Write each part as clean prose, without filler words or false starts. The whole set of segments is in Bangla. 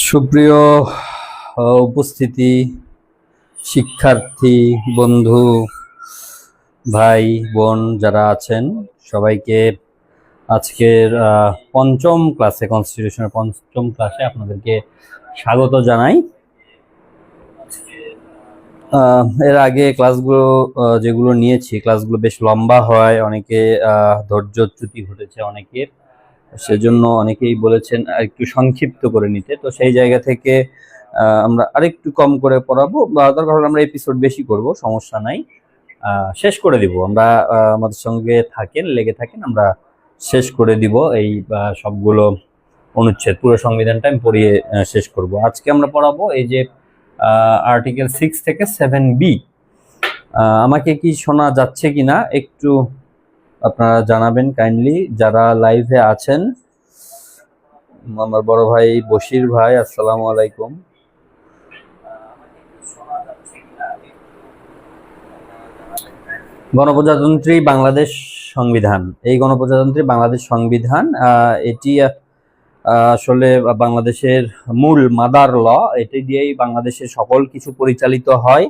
সুপ্রিয় উপস্থিতি, শিক্ষার্থী বন্ধু, ভাই বোন যারা আছেন, সবাইকে আজকের পঞ্চম ক্লাসে, কনস্টিটিউশনের পঞ্চম ক্লাসে আপনাদেরকে স্বাগত জানাই। এর আগে ক্লাসগুলো যেগুলো নিয়েছি, ক্লাসগুলো বেশ লম্বা হয়, অনেকে ধৈর্যচ্যুতি ঘটেছে অনেকের, সেজন্য অনেকেই বলেছেন একটু সংক্ষিপ্ত করে নিতে। তো সেই জায়গা থেকে আমরা আরেকটু কম করে পড়াবো, বা দরকার হলে আমরা এপিসোড বেশি করব, সমস্যা নাই, শেষ করে দিব আমরা। আমাদের সঙ্গে থাকেন, লেগে থাকেন, আমরা শেষ করে দিব এই সবগুলো অনুচ্ছেদ, পুরো সংবিধানটা আমি পড়িয়ে শেষ করব। আজকে আমরা পড়াবো এই যে আর্টিকেল 6 থেকে 7B। আমাকে কি শোনা যাচ্ছে কিনা একটু আপনারা জানাবেন কাইন্ডলি, যারা লাইভে আছেন। আমার বড় ভাই বশির ভাই, আসসালামু আলাইকুম। গণপ্রজাতন্ত্রী বাংলাদেশ সংবিধান, এই গণপ্রজাতন্ত্রী বাংলাদেশ সংবিধান, এটি আসলে বাংলাদেশের মূল মাদার ল। এটি দিয়েই বাংলাদেশের সকল কিছু পরিচালিত হয়।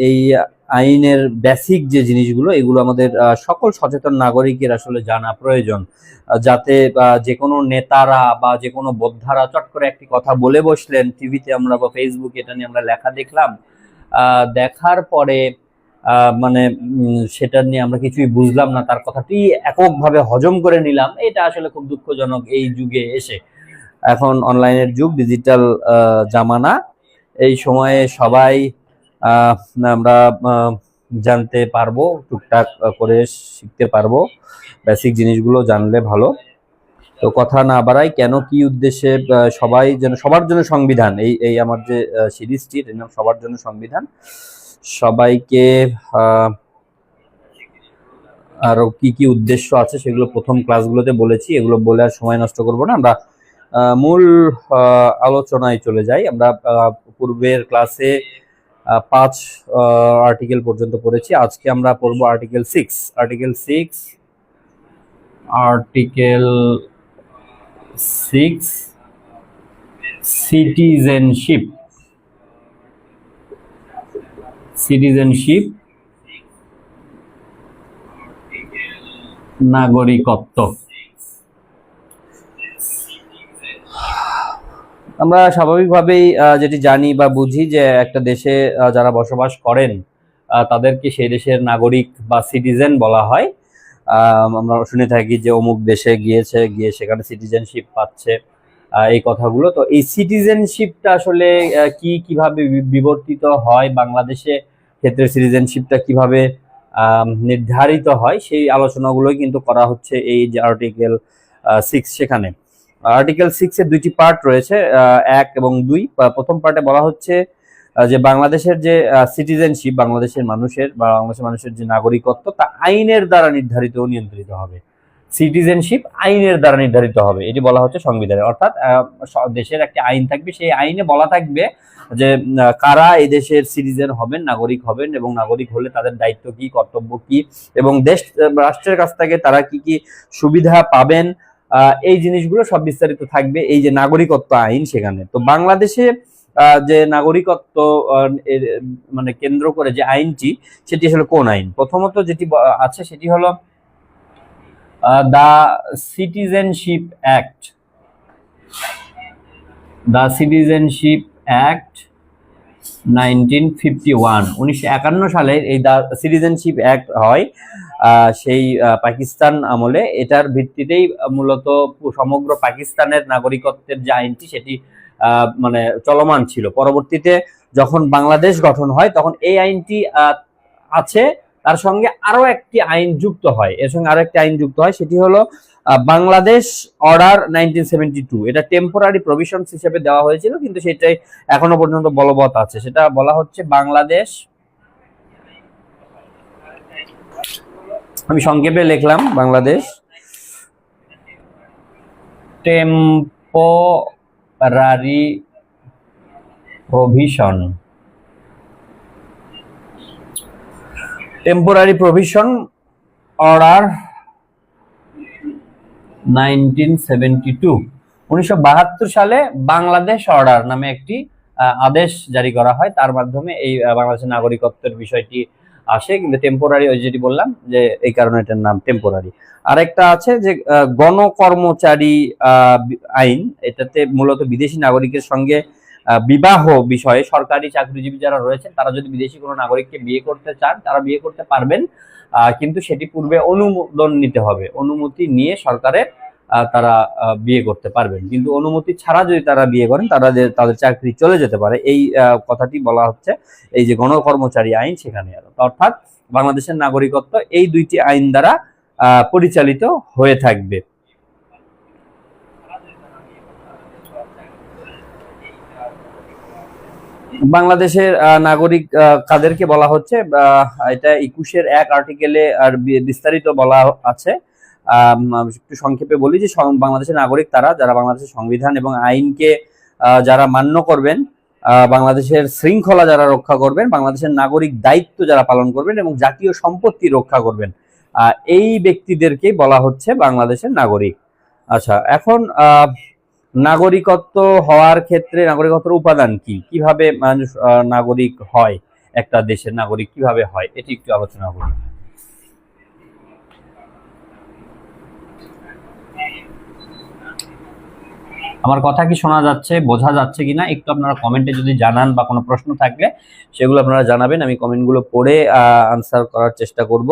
এই আইনের বেসিক যে জিনিসগুলো, এগুলো আমাদের সকল সচেতন নাগরিকের আসলে জানা প্রয়োজন, যাতে যে কোনো নেতারা বা যে কোনো বোদ্ধারা চট করে একটি কথা বলে বসলেন টিভিতে আমরা বা ফেসবুকে, এটা নিয়ে আমরা লেখা দেখলাম, দেখার পরে মানে সেটা নিয়ে আমরা কিছুই বুঝলাম না, তার কথাটি এককভাবে হজম করে নিলাম। এটা আসলে খুব দুঃখজনক এই যুগে এসে। এখন অনলাইনের যুগ, ডিজিটাল জামানা, এই সময়ে সবাই আমরা জানতে পারবো, টুকটাক করে শিখতে পারবো, বেসিক জিনিসগুলো জানলে ভালো। তো কথা না বাড়াই, কেন কি উদ্দেশ্যে, সবাই যেন, সবার জন্য সংবিধান, এই আমার যে সিরিজটি, এর নাম সবার জন্য সংবিধান। সবাইকে আরো কি কি উদ্দেশ্য আছে সেগুলো প্রথম ক্লাসগুলোতে বলেছি, এগুলো বলে আর সময় নষ্ট করব না, আমরা মূল আলোচনায় চলে যাই। আমরা পূর্বের ক্লাসে 5 আর্টিকেল পর্যন্ত পড়েছি, আজকে আমরা পড়ব আর্টিকেল 6। Article 6 citizenship. নাগরিকত্ব। আমরা স্বাভাবিকভাবেই যেটি জানি বা বুঝি যে একটা দেশে যারা বসবাস করেন তাদেরকে সেই দেশের নাগরিক বা সিটিজেন বলা হয়। আমরা শুনে থাকি যে অমুক দেশে গিয়ে সেখানে সিটিজেনশিপ পাচ্ছে, এই কথাগুলো। তো এই সিটিজেনশিপটা আসলে কিভাবে বিবর্তিত হয় বাংলাদেশে, ক্ষেত্রে সিটিজেনশিপটা কিভাবে নির্ধারিত হয়, সেই আলোচনাগুলোই কিন্তু করা হচ্ছে এই যে আর্টিকেল 6। সেখানে আর্টিকেল 6 এর দুইটি পার্ট রয়েছে, 1 এবং 2। প্রথম পার্টে বলা হচ্ছে যে বাংলাদেশের যে সিটিজেনশিপ, বাংলাদেশের মানুষের যে নাগরিকত্ব, তা আইনের দ্বারা নির্ধারিত ও নিয়ন্ত্রিত হবে। সিটিজেনশিপ আইনের দ্বারা নির্ধারিত হবে, এটি বলা হচ্ছে সংবিধানে। অর্থাৎ দেশের একটি আইন থাকবে, সেই আইনে বলা থাকবে যে কারা এই দেশের সিটিজেন হবেন, নাগরিক হবেন, এবং নাগরিক হলে তাদের দায়িত্ব কি, কর্তব্য কি, এবং রাষ্ট্রের কাছ থেকে তারা কি কি সুবিধা পাবেন, এই জিনিসগুলো সব বিস্তারিত থাকবে এই যে নাগরিকত্ব আইন সেখানে। তো বাংলাদেশে যে নাগরিকত্ব মানে কেন্দ্র করে যে আইনটি, সেটি আসলে কোন আইন? প্রথমত যেটি আছে সেটি হলো the citizenship act. The citizenship act 1951, 1951 সালে এই দ্য সিটিজেনশিপ অ্যাক্ট হয়, সেই পাকিস্তান আমলে। এটার ভিত্তিতেই মূলত সমগ্র পাকিস্তানের নাগরিকত্বের যে আইনটি, সেটি মানে চলমান ছিল। পরবর্তীতে যখন বাংলাদেশ গঠন হয়, তখন এই আইনটি আছে, তার সঙ্গে আরো একটি আইন যুক্ত হয়, এর সঙ্গে আরো একটি আইন যুক্ত হয়, সেটি হলো বাংলাদেশ অর্ডার 1972। এটা টেম্পোরারি প্রভিশনস হিসেবে দেওয়া হয়েছিল, কিন্তু সেটাই এখনো পর্যন্ত বলবৎ আছে। সেটা বলা হচ্ছে বাংলাদেশ, আমি সংক্ষেপে লিখলাম, Bangladesh temporary provision. Temporary provision order 1972, 1972 সালে বাংলাদেশ অর্ডার নামে একটি আদেশ জারি করা হয়, তার মাধ্যমে এই বাংলাদেশের নাগরিকত্বের বিষয়টি আসে, কিন্তু টেম্পোরারি, ওই যেটি বললাম যে এই কারণে এটার নাম টেম্পোরারি। আরেকটা আছে যে গণকর্মচারী আইন, এটাতে মূলত বিদেশি নাগরিকের সঙ্গে বিবাহ বিষয়ে সরকারি চাকরিজীবী যারা রয়েছেন তারা যদি বিদেশি কোনো নাগরিককে বিয়ে করতে চান তারা বিয়ে করতে পারবেন, কিন্তু সেটি পূর্বে অনুমোদন নিতে হবে, অনুমতি নিয়ে সরকারের তারা বিয়ে করতে পারবেন, কিন্তু অনুমতি ছাড়া যদি তারা বিয়ে করেন তারা তাদের চাকরি চলে যেতে পারে, এই কথাটি বলা হচ্ছে এই যে গণকর্মচারী আইন সেখানে। অর্থাৎ বাংলাদেশের নাগরিকত্ব এই দুইটি আইন দ্বারা পরিচালিত হয়ে থাকবে। বাংলাদেশের নাগরিক কাদেরকে বলা হচ্ছে, এটা 21-এর 1 আর্টিকেলে আর বিস্তারিত বলা আছে। একটু সংক্ষেপে বলি যে বাংলাদেশের নাগরিক তারা যারা বাংলাদেশের সংবিধান এবং আইনকে যারা মান্য করবেন, বাংলাদেশের শৃঙ্খলা যারা রক্ষা করবেন, বাংলাদেশের নাগরিক দায়িত্ব যারা পালন করবেন এবং জাতীয় সম্পত্তি রক্ষা করবেন, এই ব্যক্তিদেরকে বলা হচ্ছে বাংলাদেশের নাগরিক। আচ্ছা, এখন নাগরিকত্ব হওয়ার ক্ষেত্রে নাগরিকত্বের উপাদান কি, কিভাবে মানুষ নাগরিক হয়, একটা দেশের নাগরিক কিভাবে হয়, এটি একটু আলোচনা করি। আমার কথা কি শোনা যাচ্ছে, বোঝা যাচ্ছে কিনা একটু আপনারা কমেন্টে যদি জানান, বা কোনো প্রশ্ন থাকলে সেগুলো আপনারা জানাবেন, আমি কমেন্টগুলো পড়ে আনসার করার চেষ্টা করব।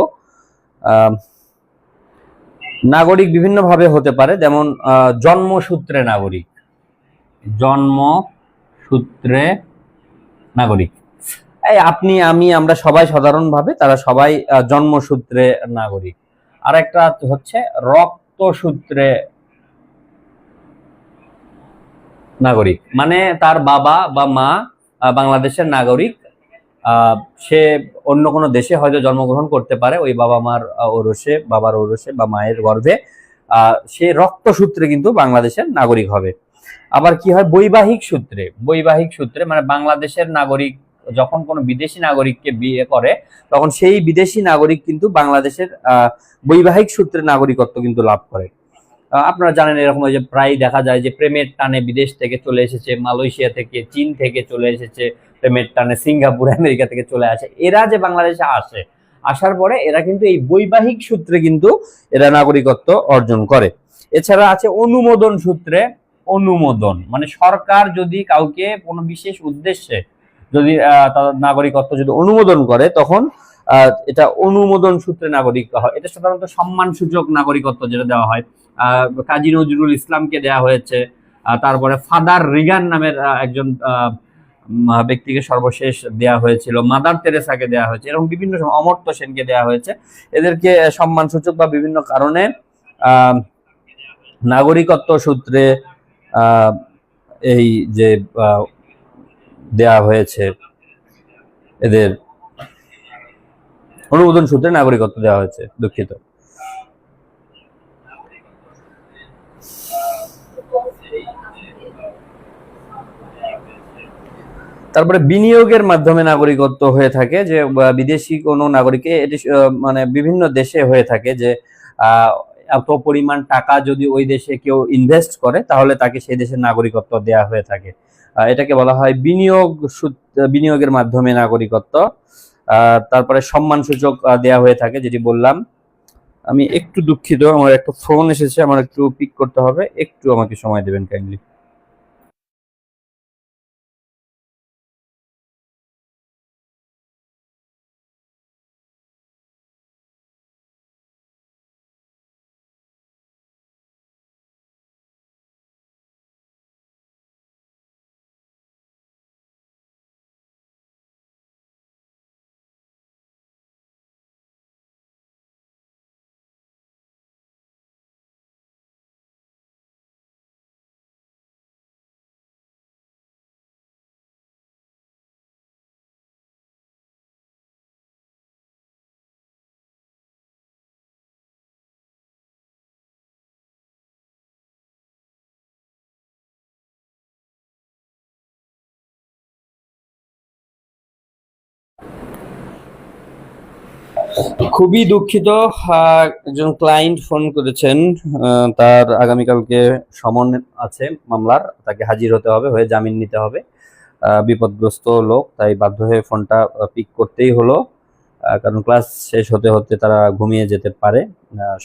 নাগরিক বিভিন্নভাবে হতে পারে, যেমন জন্মসূত্রে নাগরিক, জন্মসূত্রে নাগরিক, এই আপনি আমি আমরা সবাই সাধারণভাবে তারা সবাই জন্মসূত্রে নাগরিক। আর একটা হচ্ছে রক্তসূত্রে নাগরিক, মানে তার বাবা বা মা বাংলাদেশের নাগরিক, সে অন্য কোনো দেশে হয়তো জন্মগ্রহণ করতে পারে ওই বাবা মার ঔরসে, বাবার ঔরসে বা মায়ের গর্ভে, সে রক্তসূত্রে কিন্তু বাংলাদেশের নাগরিক হবে। আবার কি হয় বৈবাহিক সূত্রে, বৈবাহিক সূত্রে মানে বাংলাদেশের নাগরিক যখন কোনো বিদেশি নাগরিককে বিয়ে করে তখন সেই বিদেশি নাগরিক কিন্তু বাংলাদেশের বৈবাহিক সূত্রে নাগরিকত্ব কিন্তু লাভ করে। আপনারা জানেন এরকম যে প্রায় দেখা যায় যে প্রেমের টানে বিদেশ থেকে চলে এসেছে, মালয়েশিয়া থেকে, চীন থেকে চলে এসেছে প্রেমের টানে, সিঙ্গাপুর আমেরিকা থেকে চলে আসে, এরা যে বাংলাদেশে আসে, আসার পরে এরা কিন্তু এই বৈবাহিক সূত্রে কিন্তু এরা নাগরিকত্ব অর্জন করে। এছাড়া আছে অনুমোদন সূত্রে, অনুমোদন মানে সরকার যদি কাউকে কোনো বিশেষ উদ্দেশ্যে যদি তার নাগরিকত্ব যদি অনুমোদন করে তখন এটা অনুমোদন সূত্রে নাগরিক হয়। এটা সাধারণত সম্মানসূচক নাগরিকত্ব যেটা দেওয়া হয়, কাজী নজরুল ইসলামকে দেওয়া হয়েছে, তারপরে ফাদার রিগান নামের একজন ব্যক্তিকে সর্বশেষ দেয়া হয়েছিল, মাদার তেরেসাকে দেয়া হয়েছে, এরকম বিভিন্ন সময় অমর্ত্য সেনকে দেয়া হয়েছে। এদেরকে সম্মানসূচক বা বিভিন্ন কারণে নাগরিকত্ব সূত্রে এই যে দেয়া হয়েছে, এদের অনুমোদন সূত্রে নাগরিকত্ব দেওয়া হয়েছে, দুঃখিত। তারপরে বিনিয়োগের মাধ্যমে নাগরিকত্ব হয়ে থাকে, যে বিদেশি কোনো নাগরিকে এটি মানে বিভিন্ন দেশে হয়ে থাকে যে এত পরিমাণ টাকা যদি ওই দেশে কেউ ইনভেস্ট করে তাহলে তাকে সেই দেশের নাগরিকত্ব দেয়া হয়ে থাকে, এটাকে বলা হয় বিনিয়োগ, বিনিয়োগের মাধ্যমে নাগরিকত্ব। তারপরে সম্মানসূচক দেয়া হয়ে থাকে যেটি বললাম। আমি একটু দুঃখিত, আমার একটা ফোন এসেছে, আমার একটু পিক করতে হবে, একটু আমাকে সময় দেবেন কাইন্ডলি। খুবই দুঃখিত, একজন ক্লায়েন্ট ফোন করেছেন, তার আগামীকালকে সমন আছে মামলার, তাকে হাজির হতে হবে, হয়ে জামিন নিতে হবে। বিপদগ্রস্ত লোক, তাই বাধ্য হয়ে ফোনটা পিক করতেই হলো, কারণ ক্লাস শেষ হতে হতে তারা ঘুমিয়ে যেতে পারে,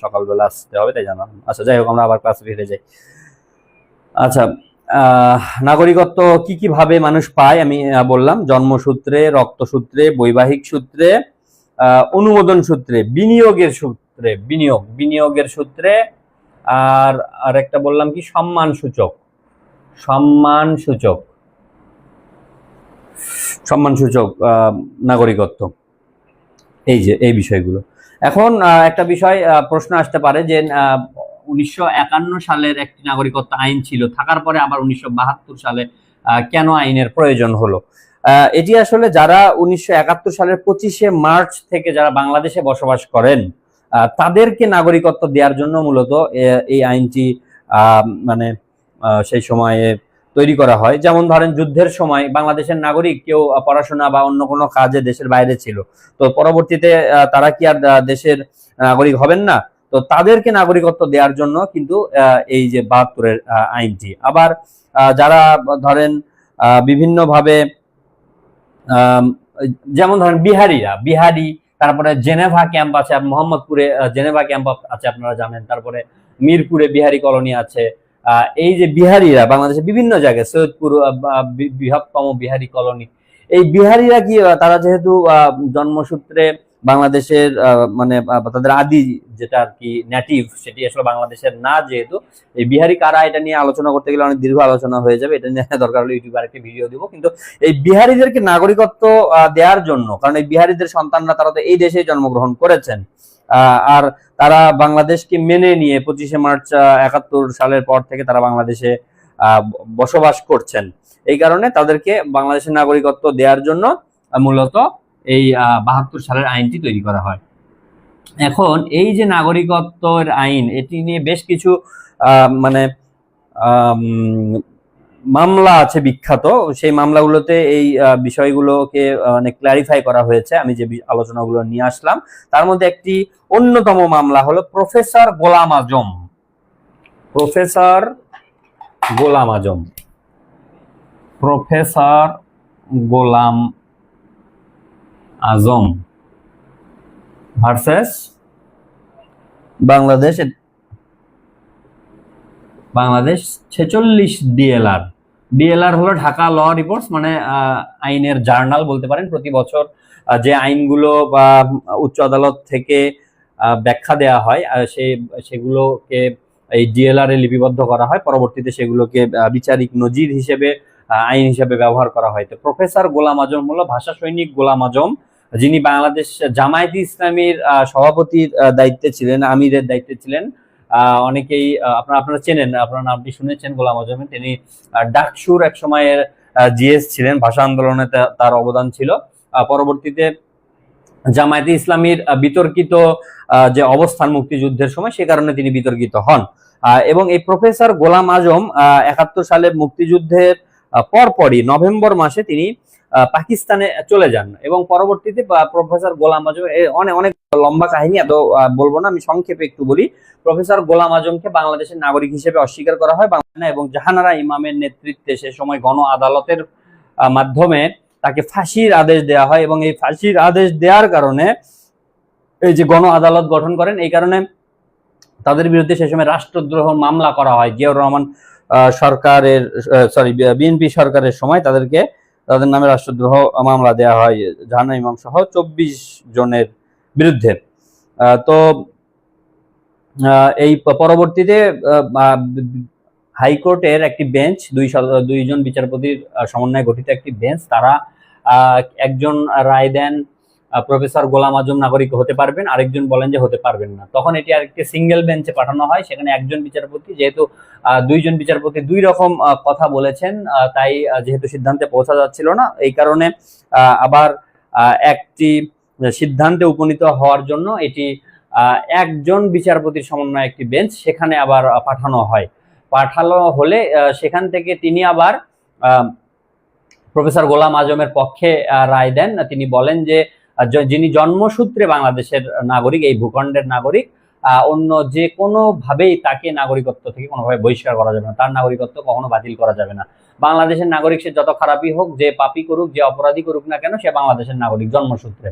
সকালবেলা আসতে হবে, তাই জানালাম। আচ্ছা, যাই হোক, আমরা আবার ক্লাসে ফিরে যাই। আচ্ছা, নাগরিকত্ব কি কি ভাবে মানুষ পায় আমি বললাম, জন্মসূত্রে, রক্তসূত্রে, বৈবাহিক সূত্রে, অনুমোদন সূত্রে, বিনিয়োগের সূত্রে, বিনিয়োগের সূত্রে, আর আরেকটা বললাম কি, সম্মান সূচক, সম্মান সূচক, সম্মান সূচক নাগরিকত্ব। এই যে এই বিষয়গুলো। এখন একটা বিষয় প্রশ্ন আসতে পারে যে 1951 সালের একটি নাগরিকত্ব আইন ছিল, থাকার পরে আবার 1972 সালে কেন আইনের প্রয়োজন হলো? এটি আসলে যারা 1971 সালের 25শে মার্চ থেকে যারা বাংলাদেশে বসবাস করেন তাদেরকে নাগরিকত্ব দেওয়ার জন্য মূলত এই আইনটি মানে সেই সময়ে তৈরি করা হয়। যেমন ধরেন, যুদ্ধের সময় বাংলাদেশের নাগরিক কেউ পড়াশোনা বা অন্য কোনো কাজে দেশের বাইরে ছিল, তো পরবর্তীতে তারা কি আর দেশের নাগরিক হবেন না? তো তাদেরকে নাগরিকত্ব দেওয়ার জন্য কিন্তু এই যে 72-এর আইনটি। আবার যারা ধরেন বিভিন্নভাবে, যেমন ধরেন বিহারি, তারপরে জেনেভা ক্যাম্প আছে, মোহাম্মদপুরে জেনেভা ক্যাম্প আছে, আপনারা জানেন। তারপরে মিরপুরে বিহারি কলোনি আছে। এই যে বিহারিরা বাংলাদেশের বিভিন্ন জায়গায়, সৈয়দপুর বৃহত্তম বিহারি কলোনি, এই বিহারিরা কি তারা যেহেতু জন্মসূত্রে বাংলাদেশের মানে তাদের আদি যেটা আর কি নেটিভ, সেটি আসলে বাংলাদেশের না, যেহেতু এই বিহারি কারা, এটা নিয়ে আলোচনা করতে গেলে অনেক দীর্ঘ আলোচনা হয়ে যাবে, এটা নিয়ে দরকার হলে ইউটিউবে আরেকটি ভিডিও দিব। কিন্তু এই বিহারিদেরকে নাগরিকত্ব দেওয়ার জন্য, কারণ এই বিহারিদের সন্তানরা তারা তো এই দেশেই জন্মগ্রহণ করেছেন, আর তারা বাংলাদেশকে মেনে নিয়ে 25শে মার্চ 71 সালের পর থেকে তারা বাংলাদেশে বসবাস করছেন। এই কারণে তাদেরকে বাংলাদেশের নাগরিকত্ব দেওয়ার জন্য মূলত এই 72 সালের আইনটি তৈরি করা হয়। এখন এই যে নাগরিকত্বের আইন, এটি নিয়ে বেশ কিছু মানে মামলা আছে বিখ্যাত। সেই মামলাগুলোতে এই বিষয়গুলোকে অনেক ক্ল্যারিফাই করা হয়েছে। আমি যে আলোচনাগুলো নিয়ে আসলাম, তার মধ্যে একটি অন্যতম মামলা হলো professor Golam Azam. Professor Golam Azam, professor Golam Azam versus Bangladesh 46 DLR. DLR হলো ঢাকা ল রিপোর্টস, মানে আইনের জার্নাল বলতে পারেন। প্রতি বছর যে আইনগুলো বা উচ্চ আদালত থেকে ব্যাখ্যা দেওয়া হয়, সেগুলোকে এই ডিএলআর এ লিপিবদ্ধ করা হয়, পরবর্তীতে সেগুলোকে বিচারিক নজির হিসেবে, আইন হিসেবে ব্যবহার করা হয়। তো প্রফেসর গোলাম আজম হলো ভাষা সৈনিক গোলাম আজম, যিনি বাংলাদেশ জামায়াতে ইসলামীর সভাপতির দায়িত্বে ছিলেন, আমিরের দায়িত্বে ছিলেন। অনেকেই আপনারা চেনেন, আপনার নামটি শুনেছেন গোলাম আজমের। তিনি ডাকসুর এক সময়ের জিএস ছিলেন, ভাষা আন্দোলনে তার অবদান ছিল। পরবর্তীতে জামায়াতে ইসলামীর বিতর্কিত যে অবস্থান মুক্তিযুদ্ধের সময়, সে কারণে তিনি বিতর্কিত হন। এবং এই প্রফেসর গোলাম আজম 71 সালে মুক্তিযুদ্ধের পরপরই নভেম্বর মাসে তিনি পাকিস্তানে চলে যান, এবং পরবর্তীতে প্রফেসর গোলাম আজম, অনেক অনেক লম্বা কাহিনী, এত বলবো না, আমি সংক্ষেপে একটু বলি। প্রফেসর গোলাম আজমকে বাংলাদেশের নাগরিক হিসেবে অস্বীকার করা হয় এবং জাহানারা ইমামের নেতৃত্বে সে সময় গণ আদালতের মাধ্যমে তাকে ফাঁসির আদেশ দেওয়া হয়। এবং এই ফাঁসির আদেশ দেওয়ার কারণে, এই যে গণ আদালত গঠন করেন, এই কারণে তাদের বিরুদ্ধে সে সময় রাষ্ট্রদ্রোহ মামলা করা হয়। জিয়াউর রহমান সরকারের, বিএনপি সরকারের সময় তাদের নামে রাষ্ট্রদ্রোহ মামলা দেওয়া হয়, জাহানারা ইমাম সহ 24 জনের বিরুদ্ধে। তো এই পরবর্তীতে হাইকোর্টের একটি বেঞ্চ, দুইজন বিচারপতির সমন্বয়ে গঠিত একটি বেঞ্চ, তারা একজন রায় দেন প্রফেসর গোলাম আজম নাগরিক হতে পারবেন, আরেকজন বলেন যে হতে পারবেন না। তখন এটি আরেকটি সিঙ্গেল বেঞ্চে পাঠানো হয়। সেখানে একজন বিচারপতি, যেহেতু দুইজন বিচারপতি দুই রকম কথা বলেছেন, তাই যেহেতু সিদ্ধান্তে পৌঁছা যাচ্ছিল না, এই কারণে আবার একটি সিদ্ধান্তে উপনীত হওয়ার জন্য এটি একজন বিচারপতির সমন্বয়ে একটি বেঞ্চ সেখানে আবার পাঠানো হয়। পাঠানো হলে সেখান থেকে তিনি আবার প্রফেসর গোলাম আজমের পক্ষে রায় দেন। তিনি বলেন যে যিনি জন্মসূত্রে বাংলাদেশের নাগরিক, এই ভূখণ্ডের নাগরিক, অন্য যে কোনো ভাবেই তাকে নাগরিকত্ব থেকে কোনোভাবে বহিষ্কার করা যাবে না, তার নাগরিকত্ব কখনো বাতিল করা যাবে না। বাংলাদেশের নাগরিক সে যত খারাপই হোক, যে পাপী করুক, যে অপরাধী করুক না কেন, সে বাংলাদেশের নাগরিক জন্মসূত্রে।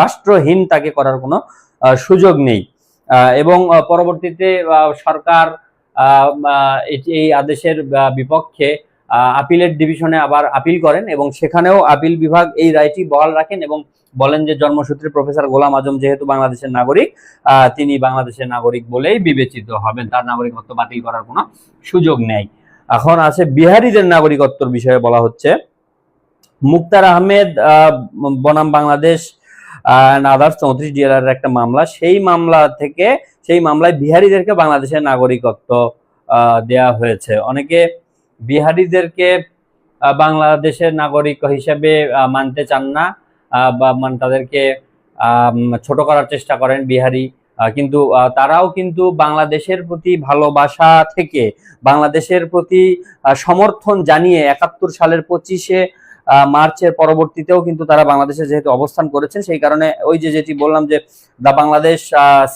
রাষ্ট্রহীন তাকে করার কোনো সুযোগ নেই। এবং পরবর্তীতে সরকার এই আদেশের বিপক্ষে আপিলের ডিভিশনে আবার আপিল করেন এবং সেখানেও আপিল বিভাগ এই রায়টি বহাল রাখেন এবং বলেন যে জন্মসূত্রে প্রফেসর গোলাম আজম যেহেতু বাংলাদেশের নাগরিক, তিনি বাংলাদেশের নাগরিক বলেই বিবেচিত হবেন, তার নাগরিকত্ব বাতিল করার কোনো সুযোগ নেই। এখন আছে বিহারিদের নাগরিকত্বর বিষয়ে বলা হচ্ছে। মুক্তার আহমেদ বনাম বাংলাদেশ আদার্স 34 ডিআর একটা মামলা, সেই মামলায় বিহারিদেরকে বাংলাদেশের নাগরিকত্ব দেয়া হয়েছে। অনেকে বিহারিদেরকে বাংলাদেশের নাগরিক হিসেবে মানতে চান না বা তাদেরকে ছোট করার চেষ্টা করেন বিহারি, কিন্তু তারাও কিন্তু বাংলাদেশের প্রতি ভালোবাসা থেকে, বাংলাদেশের প্রতি সমর্থন জানিয়ে 71 সালের 25শে মার্চের পরবর্তীতেও কিন্তু তারা বাংলাদেশে যেহেতু অবস্থান করেছেন, সেই কারণে ওই যেটি বললাম যে দা বাংলাদেশ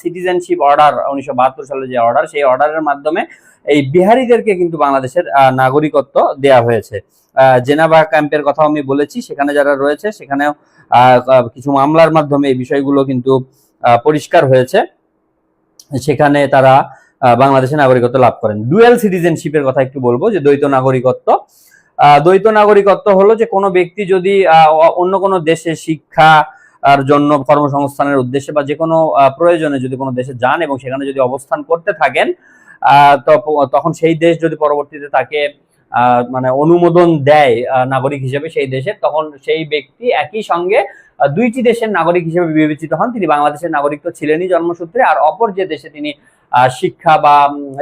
সিটিজেনশিপ অর্ডার 1972 সালে যে অর্ডার, সেই অর্ডারের মাধ্যমে এই বিহারিদেরকে কিন্তু বাংলাদেশের নাগরিকত্ব দেয়া হয়েছে। জেনেভা ক্যাম্পের কথা আমি বলেছি, সেখানে যারা রয়েছে সেখানেও কিছু মামলার মাধ্যমে এই বিষয়গুলো কিন্তু পরিষ্কার হয়েছে, সেখানে তারা বাংলাদেশের নাগরিকত্ব লাভ করেন। ডুয়াল সিটিজেনশিপের কথা একটু বলবো, যে দ্বৈত নাগরিকত্ব। দ্বৈত নাগরিকত্ব হলো যে কোনো ব্যক্তি যদি অন্য কোনো দেশে শিক্ষা আর জন্য, কর্মসংস্থানের উদ্দেশ্যে বা যে কোনো প্রয়োজনে যদি কোনো দেশে যান এবং সেখানে যদি অবস্থান করতে থাকেন, তখন সেই দেশ যদি পরবর্তীতে তাকে মানে অনুমোদন দেয় নাগরিক হিসেবে সেই দেশের, তখন সেই ব্যক্তি একই সঙ্গে দুইটি দেশের নাগরিক হিসেবে বিবেচিত হন। তিনি বাংলাদেশের নাগরিক তো ছিলেনই জন্মসূত্রে, আর অপর যে দেশে তিনি শিক্ষা বা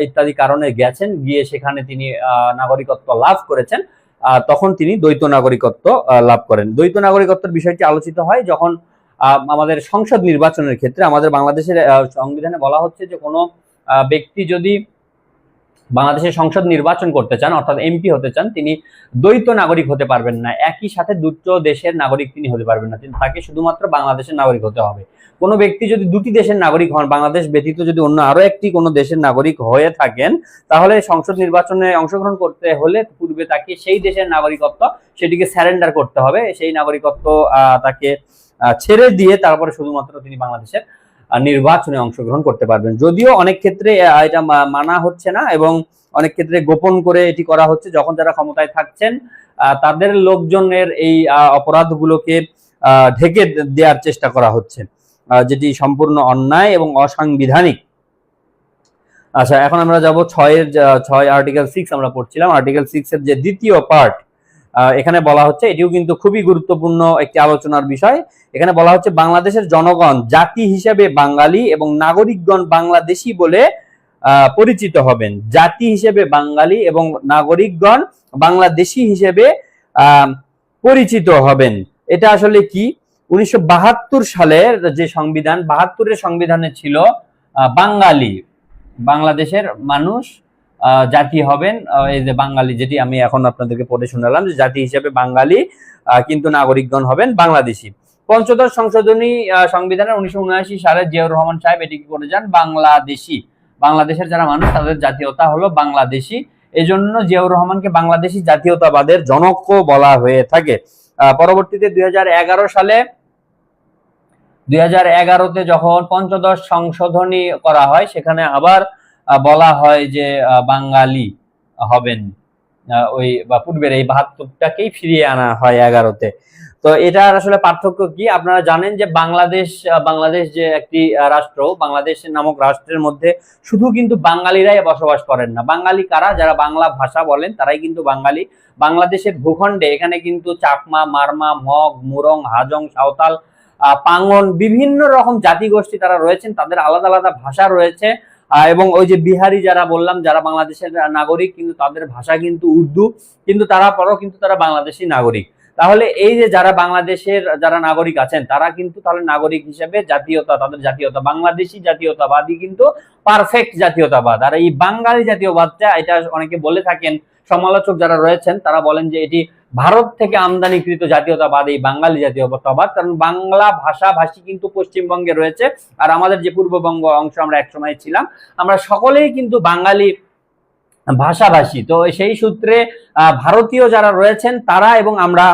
ইত্যাদি কারণে গেছেন, গিয়ে সেখানে তিনি নাগরিকত্ব লাভ করেছেন, তখন তিনি দ্বৈত নাগরিকত্ব লাভ করেন। দ্বৈত নাগরিকত্বের বিষয়টি আলোচিত হয় যখন আমাদের সংসদ নির্বাচনের ক্ষেত্রে। আমাদের বাংলাদেশের সংবিধানে বলা হচ্ছে যে কোনো ব্যক্তি যদি বাংলাদেশের সংসদ নির্বাচন করতে চান, অর্থাৎ এমপি হতে চান, তিনি দ্বৈত নাগরিক হতে পারবেন না, একই সাথে দুটো দেশের নাগরিক তিনি হতে পারবেন না, তাকে শুধুমাত্র বাংলাদেশের নাগরিক হতে হবে। কোনো ব্যক্তি যদি দুটি দেশের নাগরিক হন, বাংলাদেশ ব্যতীত যদি অন্য আরো একটি কোনো দেশের নাগরিক হয়ে থাকেন, তাহলে সংসদ নির্বাচনে অংশগ্রহণ করতে হলে পূর্বে তাকে সেই দেশের নাগরিকত্ব সেটিকে স্যারেন্ডার করতে হবে, সেই নাগরিকত্ব তাকে ছেড়ে দিয়ে তারপরে শুধুমাত্র তিনি বাংলাদেশের নির্বাচনে অংশগ্রহণ করতে পারবেন। যদিও অনেক ক্ষেত্রে এটা মানা হচ্ছে না এবং অনেক ক্ষেত্রে গোপন করে এটি করা হচ্ছে, যখন যারা ক্ষমতায় থাকছেন তাদের লোকজনের এই অপরাধগুলোকে ঢেকে দেওয়ার চেষ্টা করা হচ্ছে, যেটি সম্পূর্ণ অন্যায় এবং অসাংবিধানিক। আচ্ছা, এখন আমরা যাব 6 আর্টিকেল 6 আমরা পড়ছিলাম। আর্টিকেল 6 এর যে দ্বিতীয় পার্ট, এখানে বলা হচ্ছে, এটিও কিন্তু খুবই গুরুত্বপূর্ণ একটি আলোচনার বিষয়। এখানে বলা হচ্ছে বাংলাদেশের জনগণ জাতি হিসেবে বাঙালি এবং নাগরিকগণ বাংলাদেশী বলে পরিচিত হবেন। জাতি হিসেবে বাঙালি এবং নাগরিকগণ বাংলাদেশী হিসেবে পরিচিত হবেন। এটা আসলে কি? 1972 সালের যে সংবিধান, 72-এর সংবিধানে ছিল বাঙালি, বাংলাদেশের মানুষ জাতি হবেন এই যে বাঙালি, যেটি আমি এখন আপনাদেরকে পড়ে শোনালাম, যে জাতি হিসেবে বাঙালি কিন্তু নাগরিকগণ হবেন বাংলাদেশি। পঞ্চদশ সংশোধনী সংবিধানের 1979 সালে জিয়াউর রহমান সাহেব এটি কি করে যান? বাংলাদেশি, বাংলাদেশের যারা মানুষ তাদের জাতীয়তা হলো বাংলাদেশি, এজন্য জিয়াউর রহমানকে বাংলাদেশি জাতীয়তাবাদের জনকও বলা হয়ে থাকে। পরবর্তীতে 2011-তে যখন পঞ্চদশ সংশোধনী করা হয়, সেখানে আবার বলা হয় যে বাঙালি হবেন, ওই বা পূর্বের এই 72টাকেই ফিরিয়ে আনা হয় 11-তে। তো এটার আসলে পার্থক্য কি? আপনারা জানেন যে বাংলাদেশ যে একটি রাষ্ট্র, বাংলাদেশ নামক রাষ্ট্রের মধ্যে শুধু কিন্তু বাঙালিরাই বসবাস করেন না। বাঙালি কারা? যারা বাংলা ভাষা বলেন তারাই কিন্তু বাঙালি। বাংলাদেশের ভূখণ্ডে এখানে কিন্তু চাকমা, মারমা, মগ, মুরং, হাজং, সাঁওতাল, পাঙ্গন, বিভিন্ন রকম জাতিগোষ্ঠী তারা রয়েছেন, তাদের আলাদা আলাদা ভাষা রয়েছে। এবং ওই যে বিহারি যারা বললাম, যারা বাংলাদেশের নাগরিক, কিন্তু তাদের ভাষা কিন্তু উর্দু, কিন্তু তারপরও কিন্তু তারা বাংলাদেশি নাগরিক। তাহলে এই যে যারা বাংলাদেশের যারা নাগরিক আছেন, তারা কিন্তু তাহলে নাগরিক হিসেবে জাতীয়তা, তাদের জাতীয়তা বাংলাদেশি জাতীয়তাবাদী কিন্তু পারফেক্ট জাতীয়তাবাদ। আর এই বাঙালি জাতীয়বাদটা, এটা অনেকে বলে থাকেন, সমালোচক যারা রয়েছেন তারা বলেন যে এটি ভারত থেকে আমদানিকৃত জাতীয়তাবাদ এই বাঙালি জাতীয়তাবাদ, কারণ বাংলা ভাষাভাষী কিন্তু পশ্চিমবঙ্গে রয়েছে, আর আমাদের যে পূর্ববঙ্গ অংশ আমরা একসময় ছিলাম, আমরা সকলেই কিন্তু বাঙালি ভাষাভাষী। তো সেই সূত্রে ভারতীয় যারা রয়েছেন তারা এবং আমরা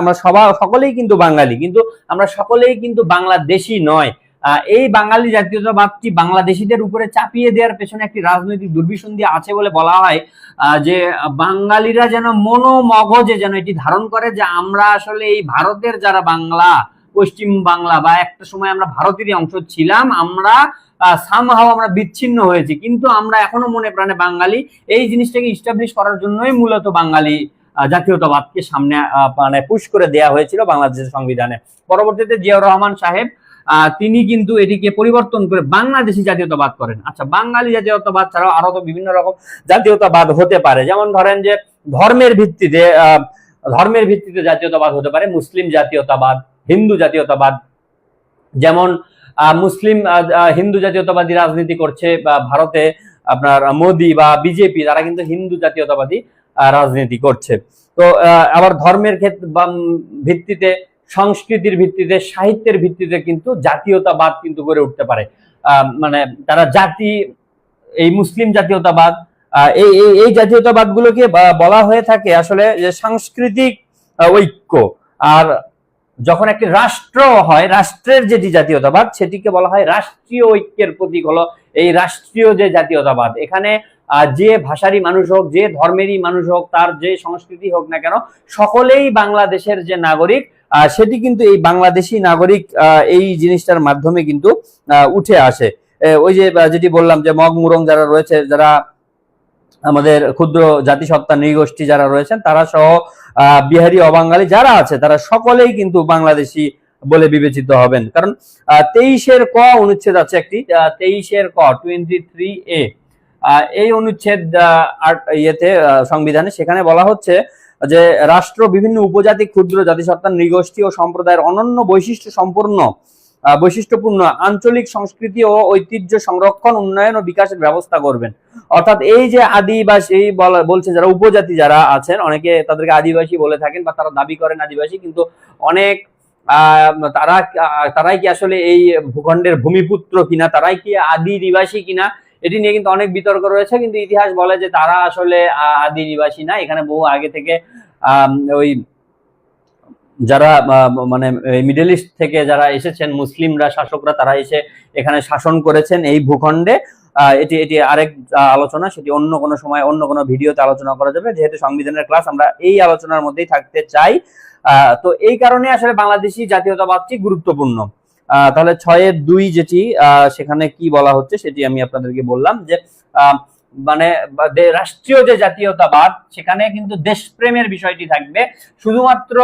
সকলেই কিন্তু বাঙালি, কিন্তু আমরা সকলেই কিন্তু বাংলাদেশী নয়। এই বাঙালি জাতীয়তাবাদটি বাংলাদেশিদের উপরে চাপিয়ে দেওয়ার পেছনে একটি রাজনৈতিক দুর্বিসন্ধি আছে বলে বলা হয়, যে বাঙালিরা যেন মনোমগজে যেন এটি ধারণ করে যে আমরা আসলে এই ভারতের যারা বাংলা, পশ্চিম বাংলা বা একটা সময় আমরা ভারতেরই অংশ ছিলাম, আমরা সামহাও আমরা বিচ্ছিন্ন হয়েছি, কিন্তু আমরা এখনো মনে প্রাণে বাঙালি। এই জিনিসটাকে ইস্টাবলিশ করার জন্যই মূলত বাঙালি জাতীয়তাবাদকে সামনে মানে পুশ করে দেওয়া হয়েছিল বাংলাদেশের সংবিধানে। পরবর্তীতে জিয়াউর রহমান সাহেব তিনি কিন্তু এটিকে পরিবর্তন করে বাংলাদেশি জাতীয়তাবাদ করেন। আচ্ছা, বাঙালি জাতীয়তাবাদ ছাড়াও আরো তো বিভিন্ন রকম জাতীয়তাবাদ হতে পারে, যেমন ধরেন যে ধর্মের ভিত্তিতে জাতীয়তাবাদ হতে পারে, মুসলিম জাতীয়তাবাদ, হিন্দু জাতীয়তাবাদ। যেমন মুসলিম হিন্দু জাতীয়তাবাদী রাজনীতি করছে ভারতে আপনার মোদি বা বিজেপি, তারা কিন্তু হিন্দু জাতীয়তাবাদী রাজনীতি করছে। তো আবার ধর্মের ভিত্তিতে, সংস্কৃতির ভিত্তিতে, সাহিত্যের ভিত্তিতে কিন্তু জাতীয়তাবাদ কিন্তু গড়ে উঠতে পারে। মানে তারা এই মুসলিম জাতীয়তাবাদ, এই জাতীয়তাবাদ গুলোকে বলা হয়ে থাকে আসলে যে সাংস্কৃতিক ঐক্য। আর যখন একটি রাষ্ট্র হয়, রাষ্ট্রের যেটি জাতীয়তাবাদ সেটিকে বলা হয় রাষ্ট্রীয় ঐক্যের প্রতীক হলো এই রাষ্ট্রীয় যে জাতীয়তাবাদ। এখানে যে ভাষারই মানুষ হোক, যে ধর্মেরই মানুষ হোক, তার যে সংস্কৃতি হোক না কেন, সকলেই বাংলাদেশের যে নাগরিক, সেটি কিন্তু এই বাংলাদেশি নাগরিক এই জিনিসটার মাধ্যমে কিন্তু উঠে আসে। ওই যে যেটি বললাম যে মগ মুরং যারা রয়েছে, যারা আমাদের ক্ষুদ্র জাতিসত্তা নৃগোষ্ঠী যারা রয়েছেন, তারা সহ বিহারি অবাঙালি যারা আছে, তারা সকলেই কিন্তু বাংলাদেশি বলে বিবেচিত হবেন। কারণ 23-এর ক অনুচ্ছেদ আছে একটি, 23-এর ক 23A, এই অনুচ্ছেদ সংবিধানে, সেখানে বলা হচ্ছে যে রাষ্ট্র বিভিন্ন উপজাতি, ক্ষুদ্র জাতিসত্তা নৃগোষ্ঠী ও সম্প্রদায়ের অনন্য বৈশিষ্ট্যপূর্ণ আঞ্চলিক সংস্কৃতি ও ঐতিহ্য সংরক্ষণ, উন্নয়ন ও বিকাশের ব্যবস্থা করবেন। অর্থাৎ এই যে আদিবাসী বলছে, যারা উপজাতি যারা আছেন, অনেকে তাদেরকে আদিবাসী বলে থাকেন বা তারা দাবি করেন আদিবাসী, কিন্তু অনেক তারাই কি আসলে এই ভূখণ্ডের ভূমিপুত্র কিনা, তারাই কি আদি নিবাসী কিনা, এটি নিয়ে কিন্তু অনেক বিতর্ক রয়েছে। কিন্তু ইতিহাস বলে যে তারা আসলে আদি নিবাসী না, এখানে বহু আগে থেকে ওই যারা মানে মিডল ইস্ট থেকে যারা এসেছেন মুসলিমরা, শাসকরা, তারা এসে এখানে শাসন করেছেন এই ভূখণ্ডে। এটি আরেক আলোচনা, সেটি অন্য কোনো সময় অন্য কোনো ভিডিওতে আলোচনা করা যাবে, যেহেতু সংবিধানের ক্লাস আমরা এই আলোচনার মধ্যেই থাকতে চাই। তো এই কারণে আসলে বাংলাদেশি জাতীয়তাবাদটি গুরুত্বপূর্ণ। তাহলে 6-2 যেটি সেখানে কি বলা হচ্ছে সেটি আমি আপনাদেরকে বললাম, যে মানে রাষ্ট্রীয় যে জাতীয়তাবাদ, সেখানে কিন্তু দেশপ্রেমের বিষয়টি থাকবে। শুধুমাত্র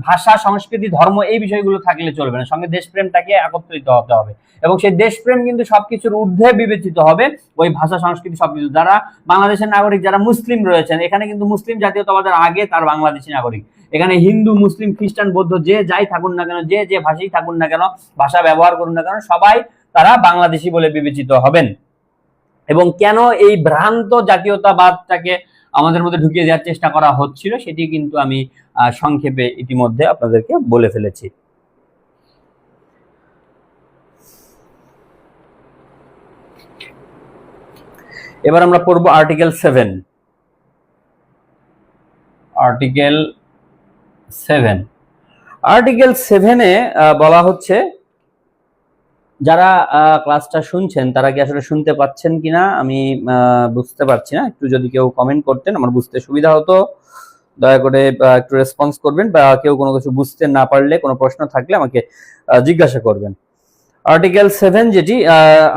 ভাষা, সংস্কৃতি, ধর্ম এই বিষয়গুলো থাকলে চলবে না, সঙ্গে দেশপ্রেমটাকে একত্রিত হতে হবে, এবং সেই দেশপ্রেম কিন্তু সবকিছুর ঊর্ধ্বে বিবেচিত হবে। ওই ভাষা, সংস্কৃতি সবকিছু, যারা বাংলাদেশের নাগরিক, যারা মুসলিম রয়েছেন, এখানে কিন্তু মুসলিম জাতীয়তাবাদের আগে তার বাংলাদেশি নাগরিক। এখানে হিন্দু, মুসলিম, খ্রিস্টান, বৌদ্ধ যে যাই থাকুন না কেন, যে ভাষাই থাকুন না কেন, ভাষা ব্যবহার করুন না কেন, সবাই তারা বাংলাদেশি বলে বিবেচিত হবেন। এবং কেন এই ভ্রান্ত জাতীয়তাবাদটাকে আমাদের মধ্যে ঢুকিয়ে দেওয়ার চেষ্টা করা হচ্ছিল, সেটি কিন্তু আমি সংক্ষেপে ইতিমধ্যে আপনাদেরকে বলে ফেলেছি। এবার আমরা পড়ব আর্টিকেল 7। আর্টিকেল 7-এ বলা হচ্ছে, যারা ক্লাসটা শুনছেন তারা কি আসলে শুনতে পাচ্ছেন কিনা আমি বুঝতে পারছি না, একটু যদি কেউ কমেন্ট করতেন আমার বুঝতে সুবিধা হতো। দয়া করে একটু রেসপন্স করবেন, বা কেউ কোনো কিছু বুঝতে না পারলে, কোনো প্রশ্ন থাকলে আমাকে জিজ্ঞাসা করবেন। আর্টিকেল 7 যেটি,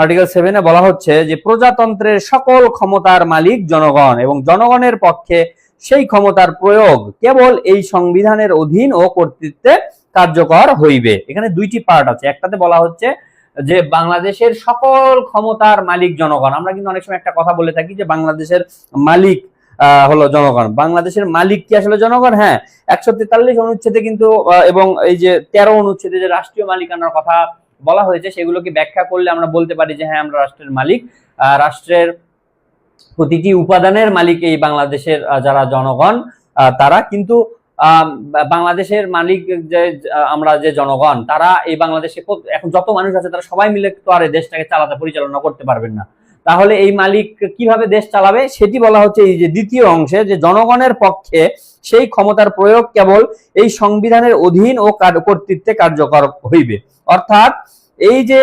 আর্টিকেল 7-এ বলা হচ্ছে যে প্রজাতন্ত্রের সকল ক্ষমতার মালিক জনগণ, এবং জনগণের পক্ষে সেই ক্ষমতার প্রয়োগ কেবল এই সংবিধানের অধীন ও কর্তৃত্বে কার্যকর হইবে। এখানে দুইটি পার্ট আছে, একটাতে বলা হচ্ছে যে বাংলাদেশের সকল ক্ষমতার মালিক জনগণ। আমরা কিন্তু অনেক সময় একটা কথা বলে থাকি যে বাংলাদেশের মালিক হলো জনগণ। বাংলাদেশের মালিক কি আসলে জনগণ? হ্যাঁ, 143 অনুচ্ছেদে কিন্তু এবং এই যে 13 অনুচ্ছেদে যে রাষ্ট্রীয় মালিকানার কথা বলা হয়েছে, সেগুলোকে ব্যাখ্যা করলে আমরা বলতে পারি যে হ্যাঁ, আমরা রাষ্ট্রের মালিক। রাষ্ট্রের প্রতিটি উপাদানের মালিক এই বাংলাদেশের যারা জনগণ তারা। কিন্তু বাংলাদেশের মালিক যে আমরা যে জনগণ, তারা এই বাংলাদেশে এখন যত মানুষ আছে তারা সবাই মিলে তো আর দেশটাকে চালাতে পরিচালনা করতে পারবেন না। তাহলে এই মালিক কিভাবে দেশ চালাবে সেটি বলা হচ্ছে এই যে দ্বিতীয় অংশে, যে জনগণের পক্ষে সেই ক্ষমতার প্রয়োগ কেবল এই সংবিধানের অধীন ও কর্তৃত্বে কার্যকর হইবে। অর্থাৎ এই যে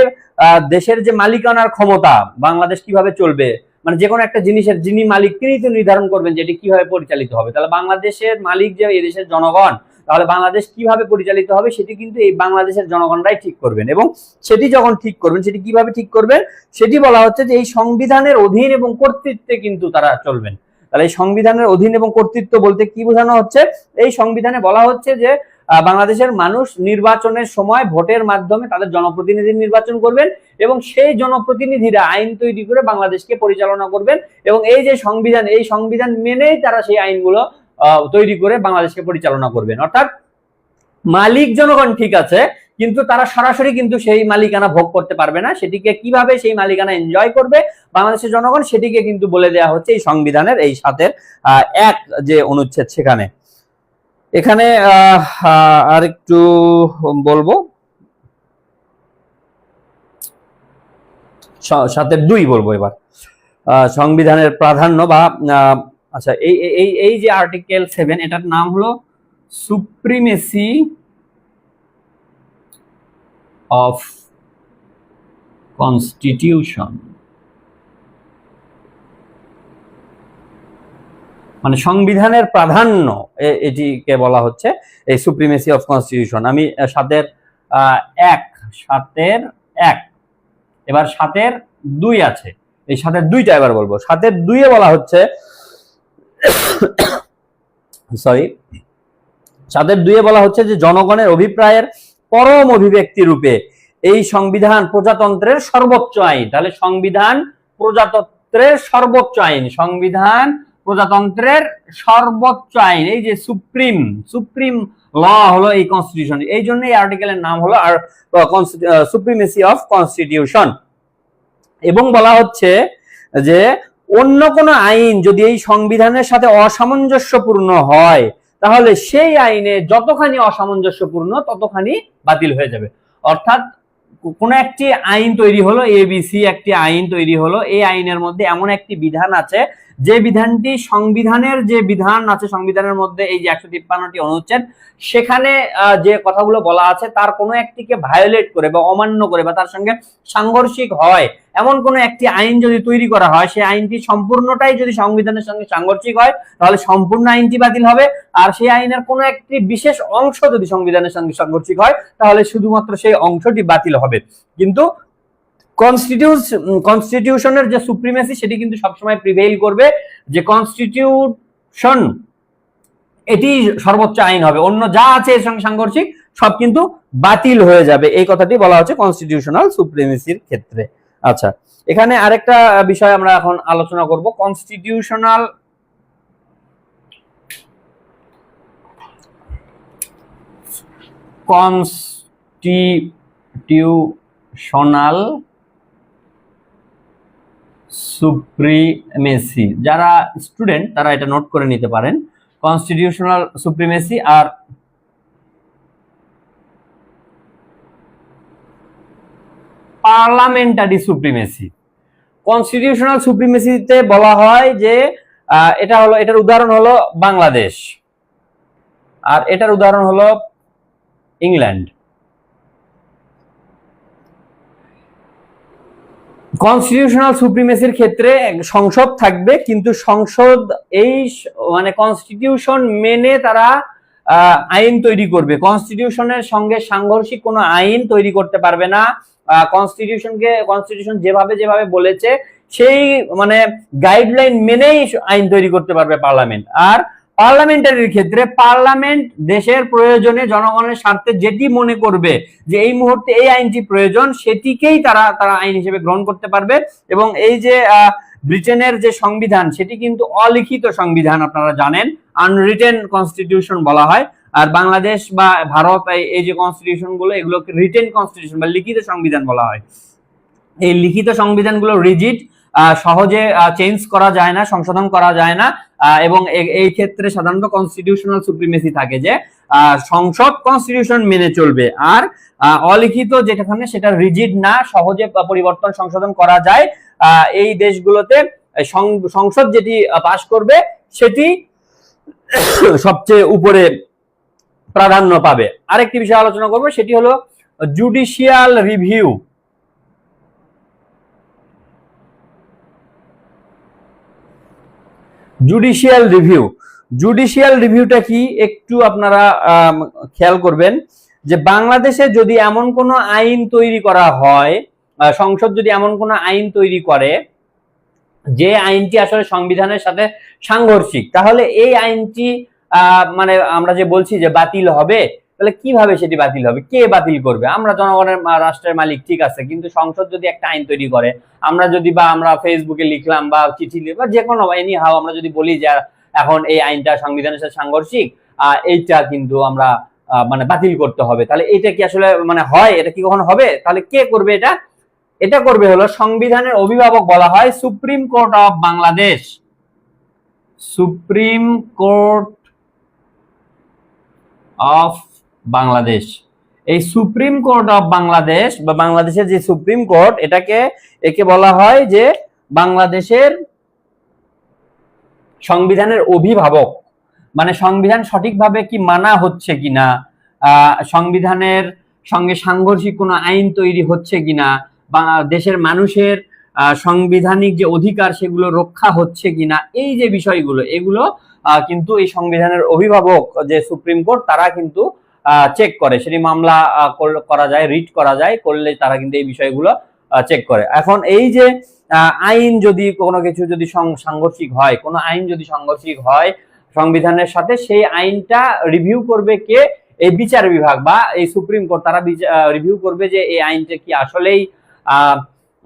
দেশের যে মালিকানার ক্ষমতা, বাংলাদেশ কিভাবে চলবে, মানে যে কোনো একটা জিনিসের যিনি মালিক তিনি তো নির্ধারণ করবেন যে এটি কিভাবে পরিচালিত হবে। তাহলে বাংলাদেশের মালিক যে এই দেশের জনগণ, তাহলে বাংলাদেশ কিভাবে পরিচালিত হবে সেটি কিন্তু এই বাংলাদেশের জনগণরাই ঠিক করবেন। এবং সেটি যখন ঠিক করবেন, সেটি কিভাবে ঠিক করবেন সেটি বলা হচ্ছে যে এই সংবিধানের অধীন এবং কর্তৃত্বে কিন্তু তারা চলবেন। তাহলে এই সংবিধানের অধীন এবং কর্তৃত্ব বলতে কি বোঝানো হচ্ছে? এই সংবিধানে বলা হচ্ছে যে বাংলাদেশের মানুষ নির্বাচনের সময় ভোটের মাধ্যমে তাদের জনপ্রতিনিধি নির্বাচন করবেন এবং সেই জনপ্রতিনিধিরা আইন তৈরি করে বাংলাদেশকে পরিচালনা করবেন এবং এই যে সংবিধান, এই সংবিধান মেনেই তারা সেই আইনগুলো তৈরি করে বাংলাদেশকে পরিচালনা করবেন। অর্থাৎ মালিক জনগণ ঠিক আছে, কিন্তু তারা সরাসরি কিন্তু সেই মালিকানা ভোগ করতে পারবে না। সেটিকে কিভাবে সেই মালিকানা এনজয় করবে বাংলাদেশের জনগণ, সেটিকে কিন্তু বলে দেওয়া হচ্ছে এই সংবিধানের এই ৭-এর ১ যে অনুচ্ছেদ সেখানে। এখানে আরেকটু বলবো, ৭-এর ২ বলবো এবার, সংবিধানের প্রাধান্য বা আচ্ছা এই যে আর্টিকেল 7, এটার নাম হলো সুপ্রিমেসি অফ কনস্টিটিউশন, মানে সংবিধানের প্রাধান্য, এটিকে বলা হচ্ছে এই সুপ্রিমেসি অফ কনস্টিটিউশন। আমি ৭-এর ১ এবার ৭-এর ২ আছে, এই ৭-এর ২টা এবার বলবো। ৭-এর ২-এ বলা হচ্ছে, সরি, ৭-এর ২-এ বলা হচ্ছে যে জনগণের অভিপ্রায়ের পরম অভিব্যক্তি রূপে এই সংবিধান প্রজাতন্ত্রের সর্বোচ্চ আইন। তাহলে সংবিধান প্রজাতন্ত্রের সর্বোচ্চ আইন, সংবিধান প্রজাতন্ত্রের সর্বোচ্চ আইন, এই যে সুপ্রিম ল হলো এই কনস্টিটিউশন। এই জন্য এই আর্টিকেলের নাম হলো সুপ্রিমেসি অফ কনস্টিটিউশন। এবং বলা হচ্ছে যে অন্য কোনো আইন যদি এই সংবিধানের সাথে অসামঞ্জস্যপূর্ণ হয় তাহলে সেই আইনে যতখানি অসামঞ্জস্যপূর্ণ ততখানি বাতিল হয়ে যাবে। অর্থাৎ কোন একটি আইন তৈরি হলো, এবিসি একটি আইন তৈরি হলো, এই আইনের মধ্যে এমন একটি বিধান আছে যে বিধানটি সংবিধানের যে বিধান আছে, সংবিধানের মধ্যে এই যে ১৫৩টি অনুচ্ছেদ, সেখানে যে কথাগুলো বলা আছে তার কোনো একটিকে ভায়োলেট করে বা অমান্য করে বা তার সঙ্গে সাংঘর্ষিক হয় এমন কোন একটি আইন যদি তৈরি করা হয়, সেই আইনটি সম্পূর্ণটাই যদি সংবিধানের সঙ্গে সাংঘর্ষিক হয় তাহলে সম্পূর্ণ আইনটি বাতিল হবে। আর সেই আইনের কোনো একটি বিশেষ অংশ যদি সংবিধানের সঙ্গে সাংঘর্ষিক হয় তাহলে শুধুমাত্র সেই অংশটি বাতিল হবে। কিন্তু কনস্টিটিউশনের যে সুপ্রিমেসি সেটি কিন্তু সবসময় প্রিভেইল করবে, যে কনস্টিটিউশন এটি সর্বোচ্চ আইন হবে, অন্য যা আছে এর সঙ্গে সাংঘর্ষিক সব কিন্তু বাতিল হয়ে যাবে। এই কথাটি বলা হচ্ছে কনস্টিটিউশনাল সুপ্রিমেসির ক্ষেত্রে। আচ্ছা, এখানে আরেকটা বিষয় আমরা এখন আলোচনা করব, কনস্টিটিউশনাল সুপ্রিমেসি। যারা স্টুডেন্ট তারা এটা নোট করে নিতে পারেন, কনস্টিটিউশনাল সুপ্রিমেসি আর পার্লামেন্টারি সুপ্রিমেসি। কনস্টিটিউশনাল সুপ্রিমেসিতে বলা হয় যে এটার উদাহরণ হলো বাংলাদেশ, আর এটার উদাহরণ হলো ইংল্যান্ড। কনস্টিটিউশনাল সুপ্রিমেসির ক্ষেত্রে সংসদ থাকবে, কিন্তু সংসদ এই মানে কনস্টিটিউশন মেনে তারা আইন তৈরি করবে, কনস্টিটিউশনের সঙ্গে সাংঘর্ষিক কোনো আইন তৈরি করতে পারবে না। কনস্টিটিউশন যেভাবে বলেছে সেই মানে গাইডলাইন মেনেই আইন তৈরি করতে পারবে পার্লামেন্ট। আর পার্লামেন্টারির ক্ষেত্রে পার্লামেন্ট দেশের প্রয়োজনে জনগণের স্বার্থে যেটি মনে করবে যে এই মুহূর্তে এই আইনটি প্রয়োজন সেটিকেই তারা আইন হিসেবে গ্রহণ করতে পারবে। এবং এই যে ব্রিটেনের যে সংবিধান সেটি কিন্তু অলিখিত সংবিধান, আপনারা জানেন, আনরিটেন কনস্টিটিউশন বলা হয়। আর বাংলাদেশ বা ভারত এই যে কনস্টিটিউশন গুলো এগুলোকে রিটেন কনস্টিটিউশন বা লিখিত সংবিধান বলা হয়। এই লিখিত সংবিধানগুলো রিজিড, সহজে চেঞ্জ করা যায় না, সংশোধন করা যায় না, এবং এই ক্ষেত্রে সাধারণত কনস্টিটিউশনাল সুপ্রিমেসি থাকে, যে সংসদ কনস্টিটিউশন মেনে চলবে, আর অলিখিত যেখানে সেটা রিজিড না, সহজে পরিবর্তন সংশোধন করা যায়, এই দেশগুলোতে সংসদ যেটি পাশ করবে সেটি সবচেয়ে উপরে প্রাধান্য পাবে। আরেকটি বিষয় আলোচনা করব, সেটি হলো জুডিশিয়াল রিভিউ। জুডিশিয়াল রিভিউটা কি একটু আপনারা খেয়াল করবেন, যে বাংলাদেশে যদি এমন কোনো আইন তৈরি করা হয়, সংসদ যদি এমন কোনো আইন তৈরি করে যে আইনটি আসলে সংবিধানের সাথে সাংঘর্ষিক, তাহলে এই আইনটি মানে আমরা যে বলছি যে বাতিল হবে, তাহলে কিভাবে সেটি বাতিল হবে, কে বাতিল করবে? আমরা জনগণের, রাষ্ট্রের মালিক, ঠিক আছে, কিন্তু সংসদ যদি একটা আইন তৈরি করে, আমরা ফেসবুকে লিখলাম বা চিঠি বা যে কোনো এনি হাও আমরা যদি বলি যে এখন এই আইনটা সংবিধানের সাথে সাংঘর্ষিক, এইটা কিন্তু আমরা মানে বাতিল করতে হবে, তাহলে এটা কি আসলে মানে হয়? এটা কি কখনো হবে? তাহলে কে করবে এটা? এটা করবে হলো সংবিধানের অভিভাবক বলা হয় supreme court of Bangladesh. Supreme court of Bangladesh, এই সুপ্রিম কোর্ট অফ বাংলাদেশ বা বাংলাদেশের যে সুপ্রিম কোর্ট, একে বলা হয় যে বাংলাদেশের সংবিধানের অভিভাবক। মানে সংবিধান সঠিকভাবে কি মানা হচ্ছে কিনা, সংবিধানের সঙ্গে সাংঘর্ষিক কোনো আইন তৈরি হচ্ছে কিনা, বা দেশের মানুষের সাংবিধানিক যে অধিকার সেগুলো রক্ষা হচ্ছে কিনা, এই যে বিষয়গুলো, এগুলো কিন্তু এই সংবিধানের অভিভাবক যে সুপ্রিম কোর্ট, তারা কিন্তু চেক করে, সেটি মামলা করা যায়, রিট করা যায়, করলে তারা কিন্তু এই বিষয়গুলো চেক করে। এখন এই যে আইন যদি কোনো কিছু যদি সাংঘর্ষিক হয়, কোনো আইন যদি সাংঘর্ষিক হয় সংবিধানের সাথে, সেই আইনটা রিভিউ করবে কে? এই বিচার বিভাগ বা এই সুপ্রিম কোর্ট, তারা রিভিউ করবে যে এই আইনটা কি আসলেই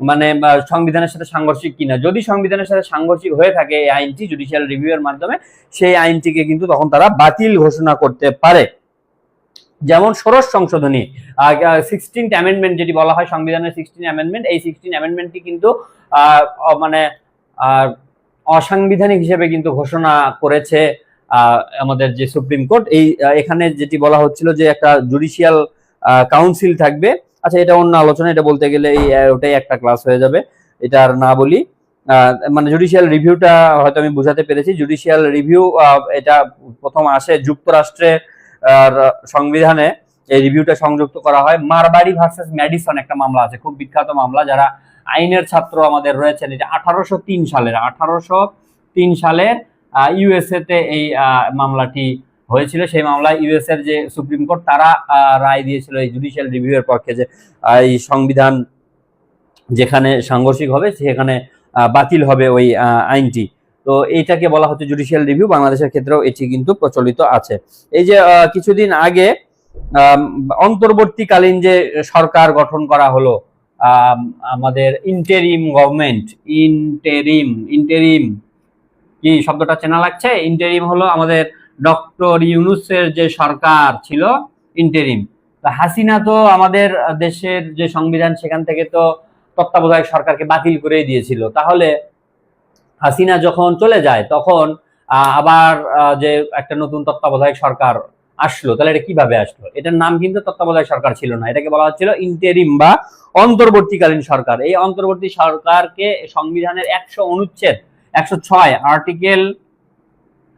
মানে সংবিধানের সাথে সাংঘর্ষিক কিনা। যদি সংবিধানের সাথে সাংঘর্ষিক হয়ে থাকে এই আইনটি জুডিশিয়াল রিভিউ এর মাধ্যমে, সেই আইনটিকে কিন্তু তখন তারা বাতিল ঘোষণা করতে পারে। যেমন ষোড়শ সংশোধনী, 16th অ্যামেন্ডমেন্ট যেটি বলা হয় সংবিধানের 16th অ্যামেন্ডমেন্ট, এই 16th অ্যামেন্ডমেন্টটি কিন্তু মানে অসাংবিধানিক হিসেবে কিন্তু ঘোষণা করেছে আমাদের যে সুপ্রিম কোর্ট। এই এখানে যেটি বলা হচ্ছিল যে একটা জুডিশিয়াল কাউন্সিল থাকবে। আচ্ছা, এটা অন্য আলোচনা, এটা বলতে গেলে ওটাই একটা ক্লাস হয়ে যাবে, এটা আর না বলি। মানে জুডিশিয়াল রিভিউটা হয়তো আমি বুঝাতে পেরেছি। জুডিশিয়াল রিভিউ এটা প্রথম আসে যুক্তরাষ্ট্রে সংবিধানে, এই রিভিউটা সংযুক্ত করা হয়। মারবাড়ি ভার্সেস ম্যাডিসন একটা মামলা আছে, খুব বিখ্যাত মামলা, যারা আইনের ছাত্র আমাদের রয়েছেন, এটা 1803 সালের ইউএসএ তে এই মামলাটি হয়েছিল। সেই মামলায় ইউএস এর যে সুপ্রিম কোর্ট, তারা রায় দিয়েছিল এই জুডিশিয়াল রিভিউ এর পক্ষে, যে এই সংবিধান যেখানে সাংঘর্ষিক হবে সেখানে বাতিল হবে ওই আইনটি। তো এইটাকে বলা হচ্ছে জুডিশিয়াল রিভিউ। বাংলাদেশের ক্ষেত্রেও এটি কিন্তু প্রচলিত আছে। এই যে কিছুদিন আগে অন্তর্বর্তীকালীন যে সরকার গঠন করা হলো, আমাদের ইন্টেরিম গভর্নমেন্ট, ইন্টেরিম কি শব্দটা চেনা লাগছে? ইন্টেরিম হলো আমাদের ডক্টর ইউনূসের যে সরকার ছিল, ইন্টেরিম। হাসিনা তো আমাদের দেশের যে সংবিধান, সেখান থেকে তো তত্ত্বাবধায়ক সরকারকে বাতিল করে দিয়েছিল। তাহলে হাসিনা যখন চলে যায়, তখন আবার যে একটা নতুন তত্ত্বাবধায়ক সরকার আসলো, তাহলে এটা কিভাবে আসলো? এটার নাম কিন্তু তত্ত্বাবধায়ক সরকার ছিল না, এটাকে বলা হচ্ছিল ইন্টেরিম বা অন্তর্বর্তীকালীন সরকার। এই অন্তর্বর্তী সরকারকে সংবিধানের 100 অনুচ্ছেদ 106 আর্টিকেল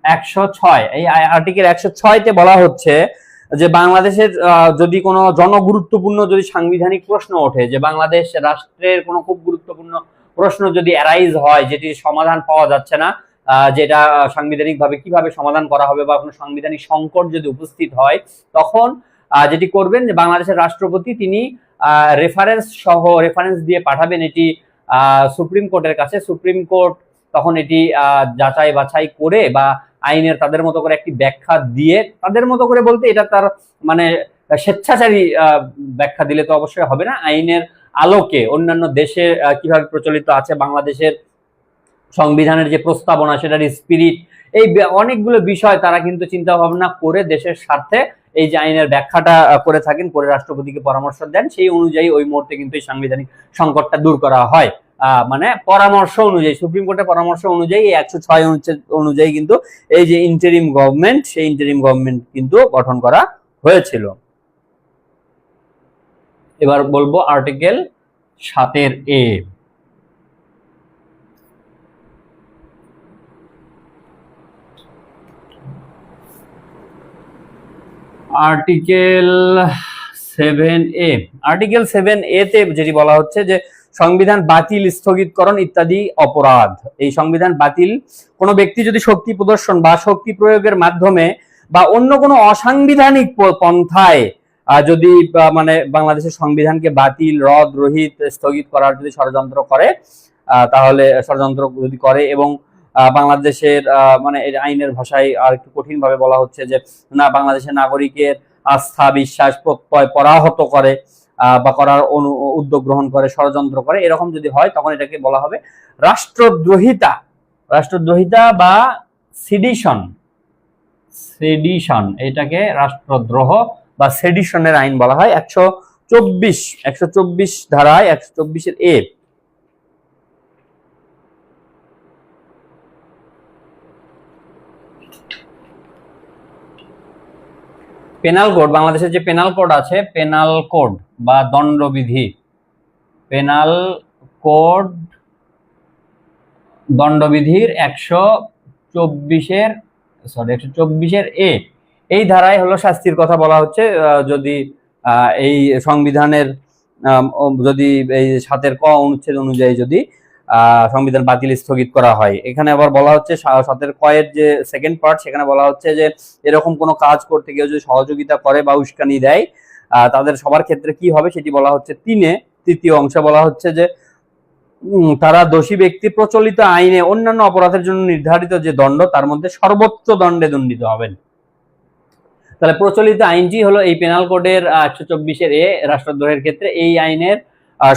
106, এই আর্টিকেল 106 তে বলা হচ্ছে যে বাংলাদেশের যদি কোনো জনগুরুত্বপূর্ণ যদি সাংবিধানিক প্রশ্ন ওঠে, যে বাংলাদেশ রাষ্ট্রের কোনো খুব গুরুত্বপূর্ণ প্রশ্ন যদি অ্যারাইজ হয়, যেটির সমাধান পাওয়া যাচ্ছে না, যেটা সাংবিধানিক ভাবে কিভাবে সমাধান করা হবে, বা কোনো সাংবিধানিক সংকট যদি উপস্থিত হয়, তখন যেটি করবেন যে বাংলাদেশের রাষ্ট্রপতি তিনি রেফারেন্স দিয়ে পাঠাবেন এটি সুপ্রিম কোর্টের কাছে। সুপ্রিম কোর্ট তখন এটি যাচাই বাছাই করে বা আইনের তাদের মতো করে একটি ব্যাখ্যা দিয়ে, তাদের মতো করে বলতে এটা তার মানে স্বেচ্ছাচারী ব্যাখ্যা দিলে তো অবশ্যই হবে না, আইনের আলোকে অন্যান্য দেশে কিভাবে প্রচলিত আছে বাংলাদেশের সংবিধানের যে প্রস্তাবনা, সেটার স্পিরিট, এই অনেকগুলো বিষয় তারা কিন্তু চিন্তা ভাবনা করে দেশের স্বার্থে এই যে আইনের ব্যাখ্যাটা করে থাকেন, করে রাষ্ট্রপতিকে পরামর্শ দেন, সেই অনুযায়ী ওই মুহূর্তে কিন্তু এই সাংবিধানিক সংকটটা দূর করা হয়। মানে পরামর্শ অনুযায়ী, সুপ্রিম কোর্টের পরামর্শ অনুযায়ী 106 অনুচ্ছেদ অনুযায়ী কিন্তু এই যে ইন্টারিম গভর্নমেন্ট, সেই ইন্টারিম গভর্নমেন্ট কিন্তু গঠন করা হয়েছিল। এবার বলবো article 7(a)। Article 7(a), article 7(a) তে যেটি বলা হচ্ছে যে সংবিধান বাতিল, স্থগিতকরণ ইত্যাদি অপরাধ। এই সংবিধান বাতিল, কোনো ব্যক্তি যদি শক্তি প্রদর্শন বা শক্তি প্রয়োগের মাধ্যমে বা অন্য কোনো অসাংবিধানিক পন্থায় যদি মানে বাংলাদেশের সংবিধানকে বাতিল, রদ, রহিত, স্থগিত করার যদি ষড়যন্ত্র করে, তাহলে ষড়যন্ত্র যদি করে এবং বাংলাদেশের মানে আইনের ভাষায় আর একটু কঠিন ভাবে বলা হচ্ছে যে না, বাংলাদেশের নাগরিকের আস্থা, বিশ্বাস, প্রত্যয় পরাহত করে বা করার উদ্যোগ গ্রহণ করে, ষড়যন্ত্র করে, এরকম যদি হয় তখন এটাকে বলা হবে রাষ্ট্রদ্রোহিতা। রাষ্ট্রদ্রোহিতা বা সেডিশন, সেডিশন, এটাকে রাষ্ট্রদ্রোহ বা সেডিশনের আইন বলা হয়। 124 ধারায় 124(a) পেনাল কোড, বাংলাদেশের যে পেনাল কোড আছে, পেনাল কোড বা দণ্ডবিধি, পেনাল কোড দণ্ডবিধির 124(a) এই ধারায় হলো শাস্তির কথা বলা হচ্ছে যদি এই সংবিধানের যদি এই 7 ক অনুচ্ছেদ অনুযায়ী যদি সংবিধান বাতিল, স্থগিত করা হয়। এখানে আবার বলা হচ্ছে 7 ক এর যে সেকেন্ড পার্ট, সেখানে বলা হচ্ছে যে এরকম কোনো কাজ করতে গিয়ে যদি সহযোগিতা করে বা উস্কানি দেয়, তাদের সবার ক্ষেত্রে কি হবে সেটি বলা হচ্ছে 3-এ, তৃতীয় অংশে বলা হচ্ছে যে তারা দোষী ব্যক্তি প্রচলিত আইনে অন্যান্য অপরাধের জন্য নির্ধারিত যে দণ্ড, তার মধ্যে সর্বোচ্চ দণ্ডে দণ্ডিত হবেন। তাহলে প্রচলিত আইনটি হলো এই পেনাল কোডের 124(a) রাষ্ট্রদ্রোহের ক্ষেত্রে এই আইনের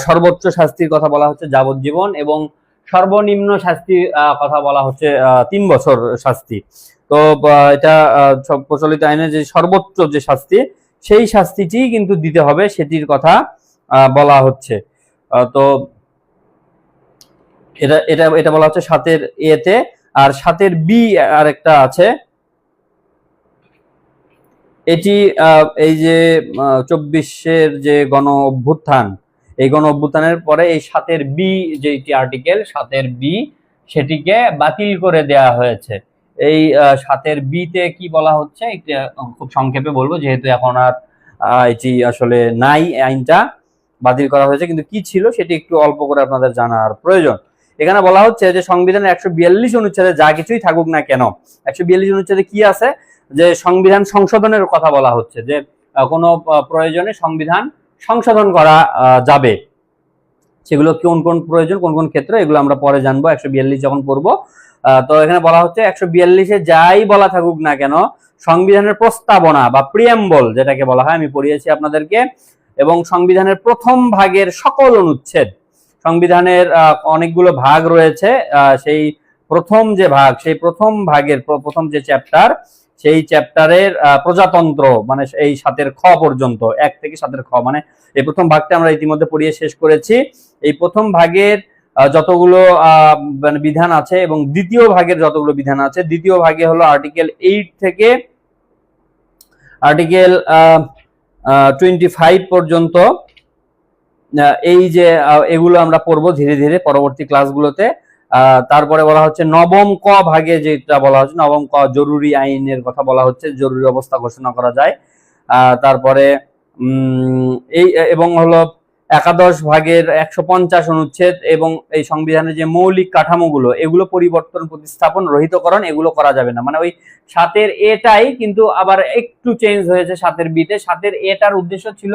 সর্বোচ্চ শাস্তির কথা বলা হচ্ছে যাবজ্জীবন এবং সর্বনিম্ন শাস্তির কথা বলা হচ্ছে 3 বছর শাস্তি। তো এটা প্রচলিত আইনের যে সর্বোচ্চ যে শাস্তি, সেই শাস্তিটি কিন্তু দিতে হবে, সেটির কথা বলা হচ্ছে। তো এটা এটা এটা বলা হচ্ছে 7(a) তে। আর 7(b) আর একটা আছে, এটি এই যে 24-এর যে গণ অভ্যুত্থান, এই গণ অভ্যুত্থানের পরে এই 7(b) যেটি আর্টিকেল 7(b) সেটিকে বাতিল করে দেয়া হয়েছে। এই 7(b) তে কি বলা হচ্ছে খুব সংক্ষেপে বলবো, যেহেতু এখন আর এটি আসলে নাই, আইনটা বাতিল করা হয়েছে, কিন্তু কি ছিল সেটি একটু অল্প করে আপনাদের জানার প্রয়োজন। এখানে বলা হচ্ছে যে সংবিধানের 142 অনুচ্ছেদে যা কিছুই থাকুক না কেন, 142 অনুচ্ছেদে কি আছে, যে সংবিধান সংশোধনের কথা বলা হচ্ছে, যে কোনো প্রয়োজনে সংবিধান সংশোধন করা যাবে। সেগুলো কোন কোন প্রয়োজন, কোন কোন ক্ষেত্রে, এগুলো আমরা পরে জানবো 142 যখন পড়বো। তো এখানে বলা হচ্ছে 142-এ যাই বলা থাকুক না কেন, সংবিধানের প্রস্তাবনা বা প্রিয়াম্বল যেটাকে বলা হয়, আমি পড়িয়েছি আপনাদেরকে, এবং সংবিধানের প্রথম ভাগের সকল অনুচ্ছেদ, সংবিধানের অনেকগুলো ভাগ রয়েছে, সেই প্রথম যে ভাগ, সেই প্রথম ভাগের প্রথম যে চ্যাপ্টার, সেই চ্যাপ্টারের প্রজাতন্ত্র, মানে এই 7 খ পর্যন্ত, 1 থেকে 7 খ, মানে এই প্রথম ভাগটা আমরা ইতিমধ্যে পড়িয়ে শেষ করেছি। এই প্রথম ভাগের যতগুলো মানে বিধান আছে এবং দ্বিতীয় ভাগের যতগুলো বিধান আছে, দ্বিতীয় ভাগে হলো আর্টিকেল 8 থেকে আর্টিকেল 25 পর্যন্ত। এই যে এগুলো আমরা পড়বো ধীরে ধীরে পরবর্তী ক্লাসগুলোতে। তারপরে বলা হচ্ছে নবম ক ভাগে, যেটা বলা হচ্ছে নবম ক, জরুরি আইনের কথা বলা হচ্ছে, জরুরি অবস্থা ঘোষণা করা যায়। তারপরে এই এবং হলো 11 ভাগের 150 অনুচ্ছেদ এবং এই সংবিধানের যে মৌলিক কাঠামোগুলো, এগুলো পরিবর্তন, প্রতিস্থাপন, রহিতকরণ, এগুলো করা যাবে না। মানে ওই 7(a)টাই কিন্তু আবার একটু চেঞ্জ হয়েছে 7(b)তে। 7(a)টার উদ্দেশ্য ছিল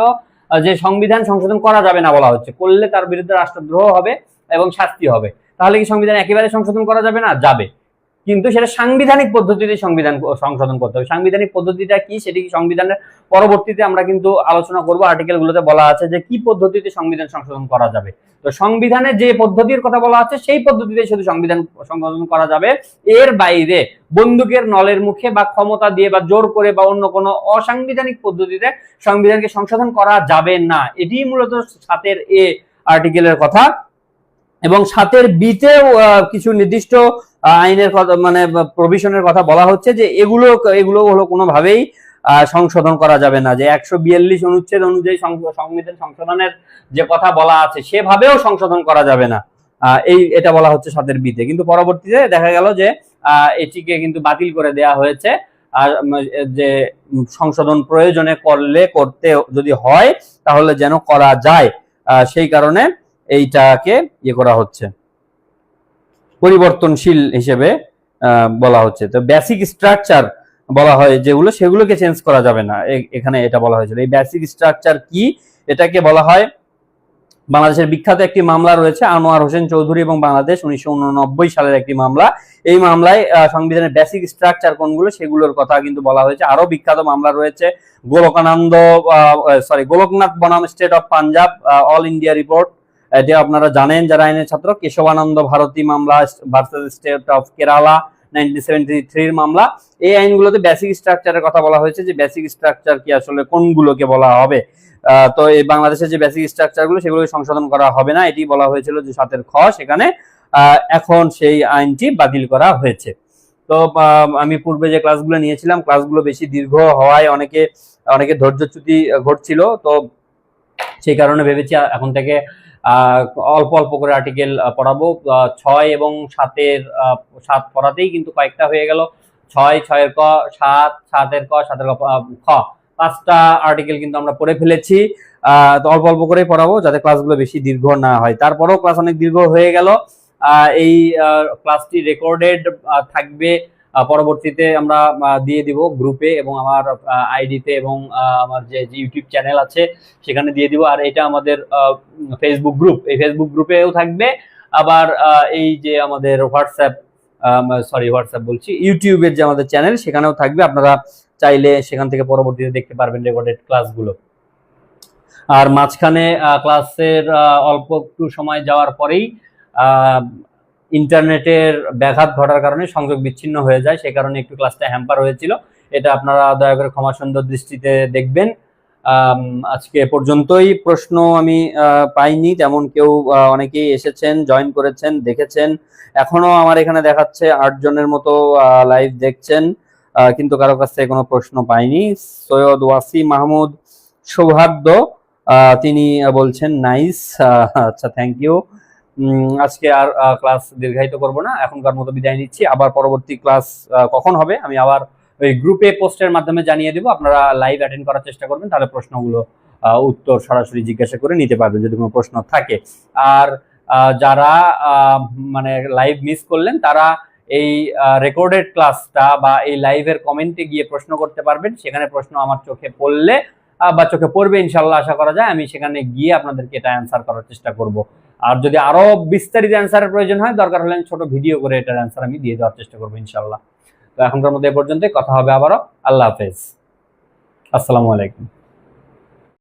যে সংবিধান সংশোধন করা যাবে না বলা হচ্ছে, করলে তার বিরুদ্ধে রাষ্ট্রদ্রোহ হবে এবং শাস্তি হবে। তাহলে কি সংবিধান একেবারে সংশোধন করা যাবে না? যাবে, কিন্তু সেটা সাংবিধানিক পদ্ধতিতে সংবিধান সংশোধন করতে হবে। সাংবিধানিক পদ্ধতিটা কি, সেটি কি সংবিধানের পরবর্তীতে আমরা কিন্তু আলোচনা করব। আর্টিকেলগুলোতে বলা আছে যে কি পদ্ধতিতে সংবিধান সংশোধন করা যাবে। তো সংবিধানে যে পদ্ধতির কথা বলা আছে, সেই পদ্ধতিতে শুধু সংবিধান সংশোধন করা যাবে। এর বাইরে বন্দুকের নলের মুখে বা ক্ষমতা দিয়ে বা জোর করে বা অন্য কোনো অসাংবিধানিক পদ্ধতিতে সংবিধানকে সংশোধন করা যাবে না। এটি মূলত 7(a) আর্টিকেলের কথা এবং 7-এর বিতেও কিছু নির্দিষ্ট আইনের কথা মানে প্রভিশনের কথা বলা হচ্ছে যে এগুলো হলো কোনোভাবেই সংশোধন করা যাবে না, যে 142 অনুচ্ছেদ অনুযায়ী সংবিধান সংশোধনের যে কথা বলা আছে সেভাবেও সংশোধন করা যাবে না, এটা বলা হচ্ছে 7-এর বিতে। কিন্তু পরবর্তীতে দেখা গেল যে এটিকে কিন্তু বাতিল করে দেয়া হয়েছে, আর যে সংশোধন প্রয়োজনে করতে যদি হয় তাহলে যেন করা যায়, সেই কারণে এইটাকে করা হচ্ছে, পরিবর্তনশীল হিসেবে বলা হচ্ছে। তো বেসিক স্ট্রাকচার বলা হয় যেগুলো, সেগুলোকে চেঞ্জ করা যাবে না, এখানে এটা বলা হয়েছিল। এই বেসিক স্ট্রাকচার কি, এটাকে বলা হয়, বাংলাদেশের বিখ্যাত একটি মামলা রয়েছে আনোয়ার হোসেন চৌধুরী এবং বাংলাদেশ 1989 সালের একটি মামলা। এই মামলায় সংবিধানের বেসিক স্ট্রাকচার কোনগুলো সেগুলোর কথা কিন্তু বলা হয়েছে। আরো বিখ্যাত মামলা রয়েছে গোলকনাথ বনাম state of Punjab all India report, এটা আপনারা জানেন যারা আইনের ছাত্র। কেশবানন্দ ভারতী মামলা ভার্সেস স্টেট অফ কেরালা 1973 মামলা। এই আইনগুলোতে বেসিক স্ট্রাকচারের কথা বলা হয়েছে, যে বেসিক স্ট্রাকচার কি আসলে কোনগুলোকে বলা হবে। তো এই বাংলাদেশের যে বেসিক স্ট্রাকচার গুলো সেগুলো সংশোধন করা হবে না, এটি বলা হয়েছিল যে 7-এর খ, সেখানে এখন সেই আইনটি বাতিল করা হয়েছে। তো আমি পূর্বে যে ক্লাসগুলো নিয়েছিলাম, ক্লাসগুলো বেশি দীর্ঘ হওয়ায় অনেকে ধৈর্যচ্যুতি ঘটছিল, তো সেই কারণে ভেবেছি এখন থেকে অল্প অল্প করে আর্টিকেল পড়াবো। 6 এবং 7 পড়াতেই কিন্তু কয়েকটা হয়ে গেল, 6-এর ক, 7-এর ক, 7-এর খ, 5টা আর্টিকেল কিন্তু আমরা পড়ে ফেলেছি। তো অল্প অল্প করে পড়াবো যাতে ক্লাসগুলো বেশি দীর্ঘ না হয়। তারপরেও ক্লাস অনেক দীর্ঘ হয়ে গেল, এই ক্লাসটি রেকর্ডেড থাকবে, পরবর্তীতে আমরা দিয়ে দিব গ্রুপে এবং আমার আইডিতে এবং আমার যে ইউটিউব চ্যানেল আছে সেখানে দিয়ে দিব। আর এটা আমাদের ফেসবুক গ্রুপ, এই ফেসবুক গ্রুপেও থাকবে। আবার এই যে আমাদের হোয়াটসঅ্যাপ বলছি, ইউটিউবের যে আমাদের চ্যানেল সেখানেও থাকবে, আপনারা চাইলে সেখান থেকে পরবর্তীতে দেখতে পারবেন রেকর্ডেড ক্লাসগুলো। আর মাঝখানে ক্লাসের অল্প একটু সময় যাওয়ার পরেই ইন্টারনেটের ব্যাঘাত ঘটার কারণে সংযোগ বিচ্ছিন্ন হয়ে যায়, সেই কারণে একটু ক্লাসটা হ্যাম্পার হয়েছিল, এটা আপনারা দয়া করে ক্ষমা সুন্দর দৃষ্টিতে দেখবেন। আজকে পর্যন্তই। প্রশ্ন আমি পাইনি তেমন কেউ, অনেকেই এসেছেন, জয়েন করেছেন, দেখেছেন। এখনো আমার এখানে দেখাচ্ছে 8 জনের মতো লাইভ দেখছেন, কিন্তু কারো কাছ থেকে কোনো প্রশ্ন পাইনি। সৈয়দ ওয়াসি মাহমুদ সৌহার্দ্য তিনি বলছেন নাইস, আচ্ছা থ্যাংক ইউ। আজকে আর ক্লাস দীর্ঘায়িত করব না, এখনকার মতো বিদায় নিচ্ছি। আবার পরবর্তী ক্লাস কখন হবে আমি আবার ওই গ্রুপে পোস্টের মাধ্যমে জানিয়ে দেব, আপনারা লাইভ অ্যাটেন্ড করার চেষ্টা করবেন, তাহলে প্রশ্নগুলো উত্তর সরাসরি জিজ্ঞাসা করে নিতে পারবেন যদি কোনো প্রশ্ন থাকে। আর যারা মানে লাইভ মিস করলেন তারা এই রেকর্ডেড ক্লাসটা বা এই লাইভের কমেন্টে গিয়ে প্রশ্ন করতে পারবেন, সেখানে প্রশ্ন আমার চোখে পড়লে বা চোখে পড়বে ইনশাল্লাহ, আশা করা যায়, আমি সেখানে গিয়ে আপনাদেরকে এটা অ্যান্সার করার চেষ্টা করব। আর যদি আরো বিস্তারিত অ্যান্সারের প্রয়োজন হয়, দরকার হলে ছোট ভিডিও করে এটার অ্যান্সার আমি দিয়ে দেওয়ার চেষ্টা করবো ইনশাল্লাহ। তো এখনকার মধ্যে এ পর্যন্তই, কথা হবে আবারও। আল্লাহ হাফেজ, আসসালামু আলাইকুম।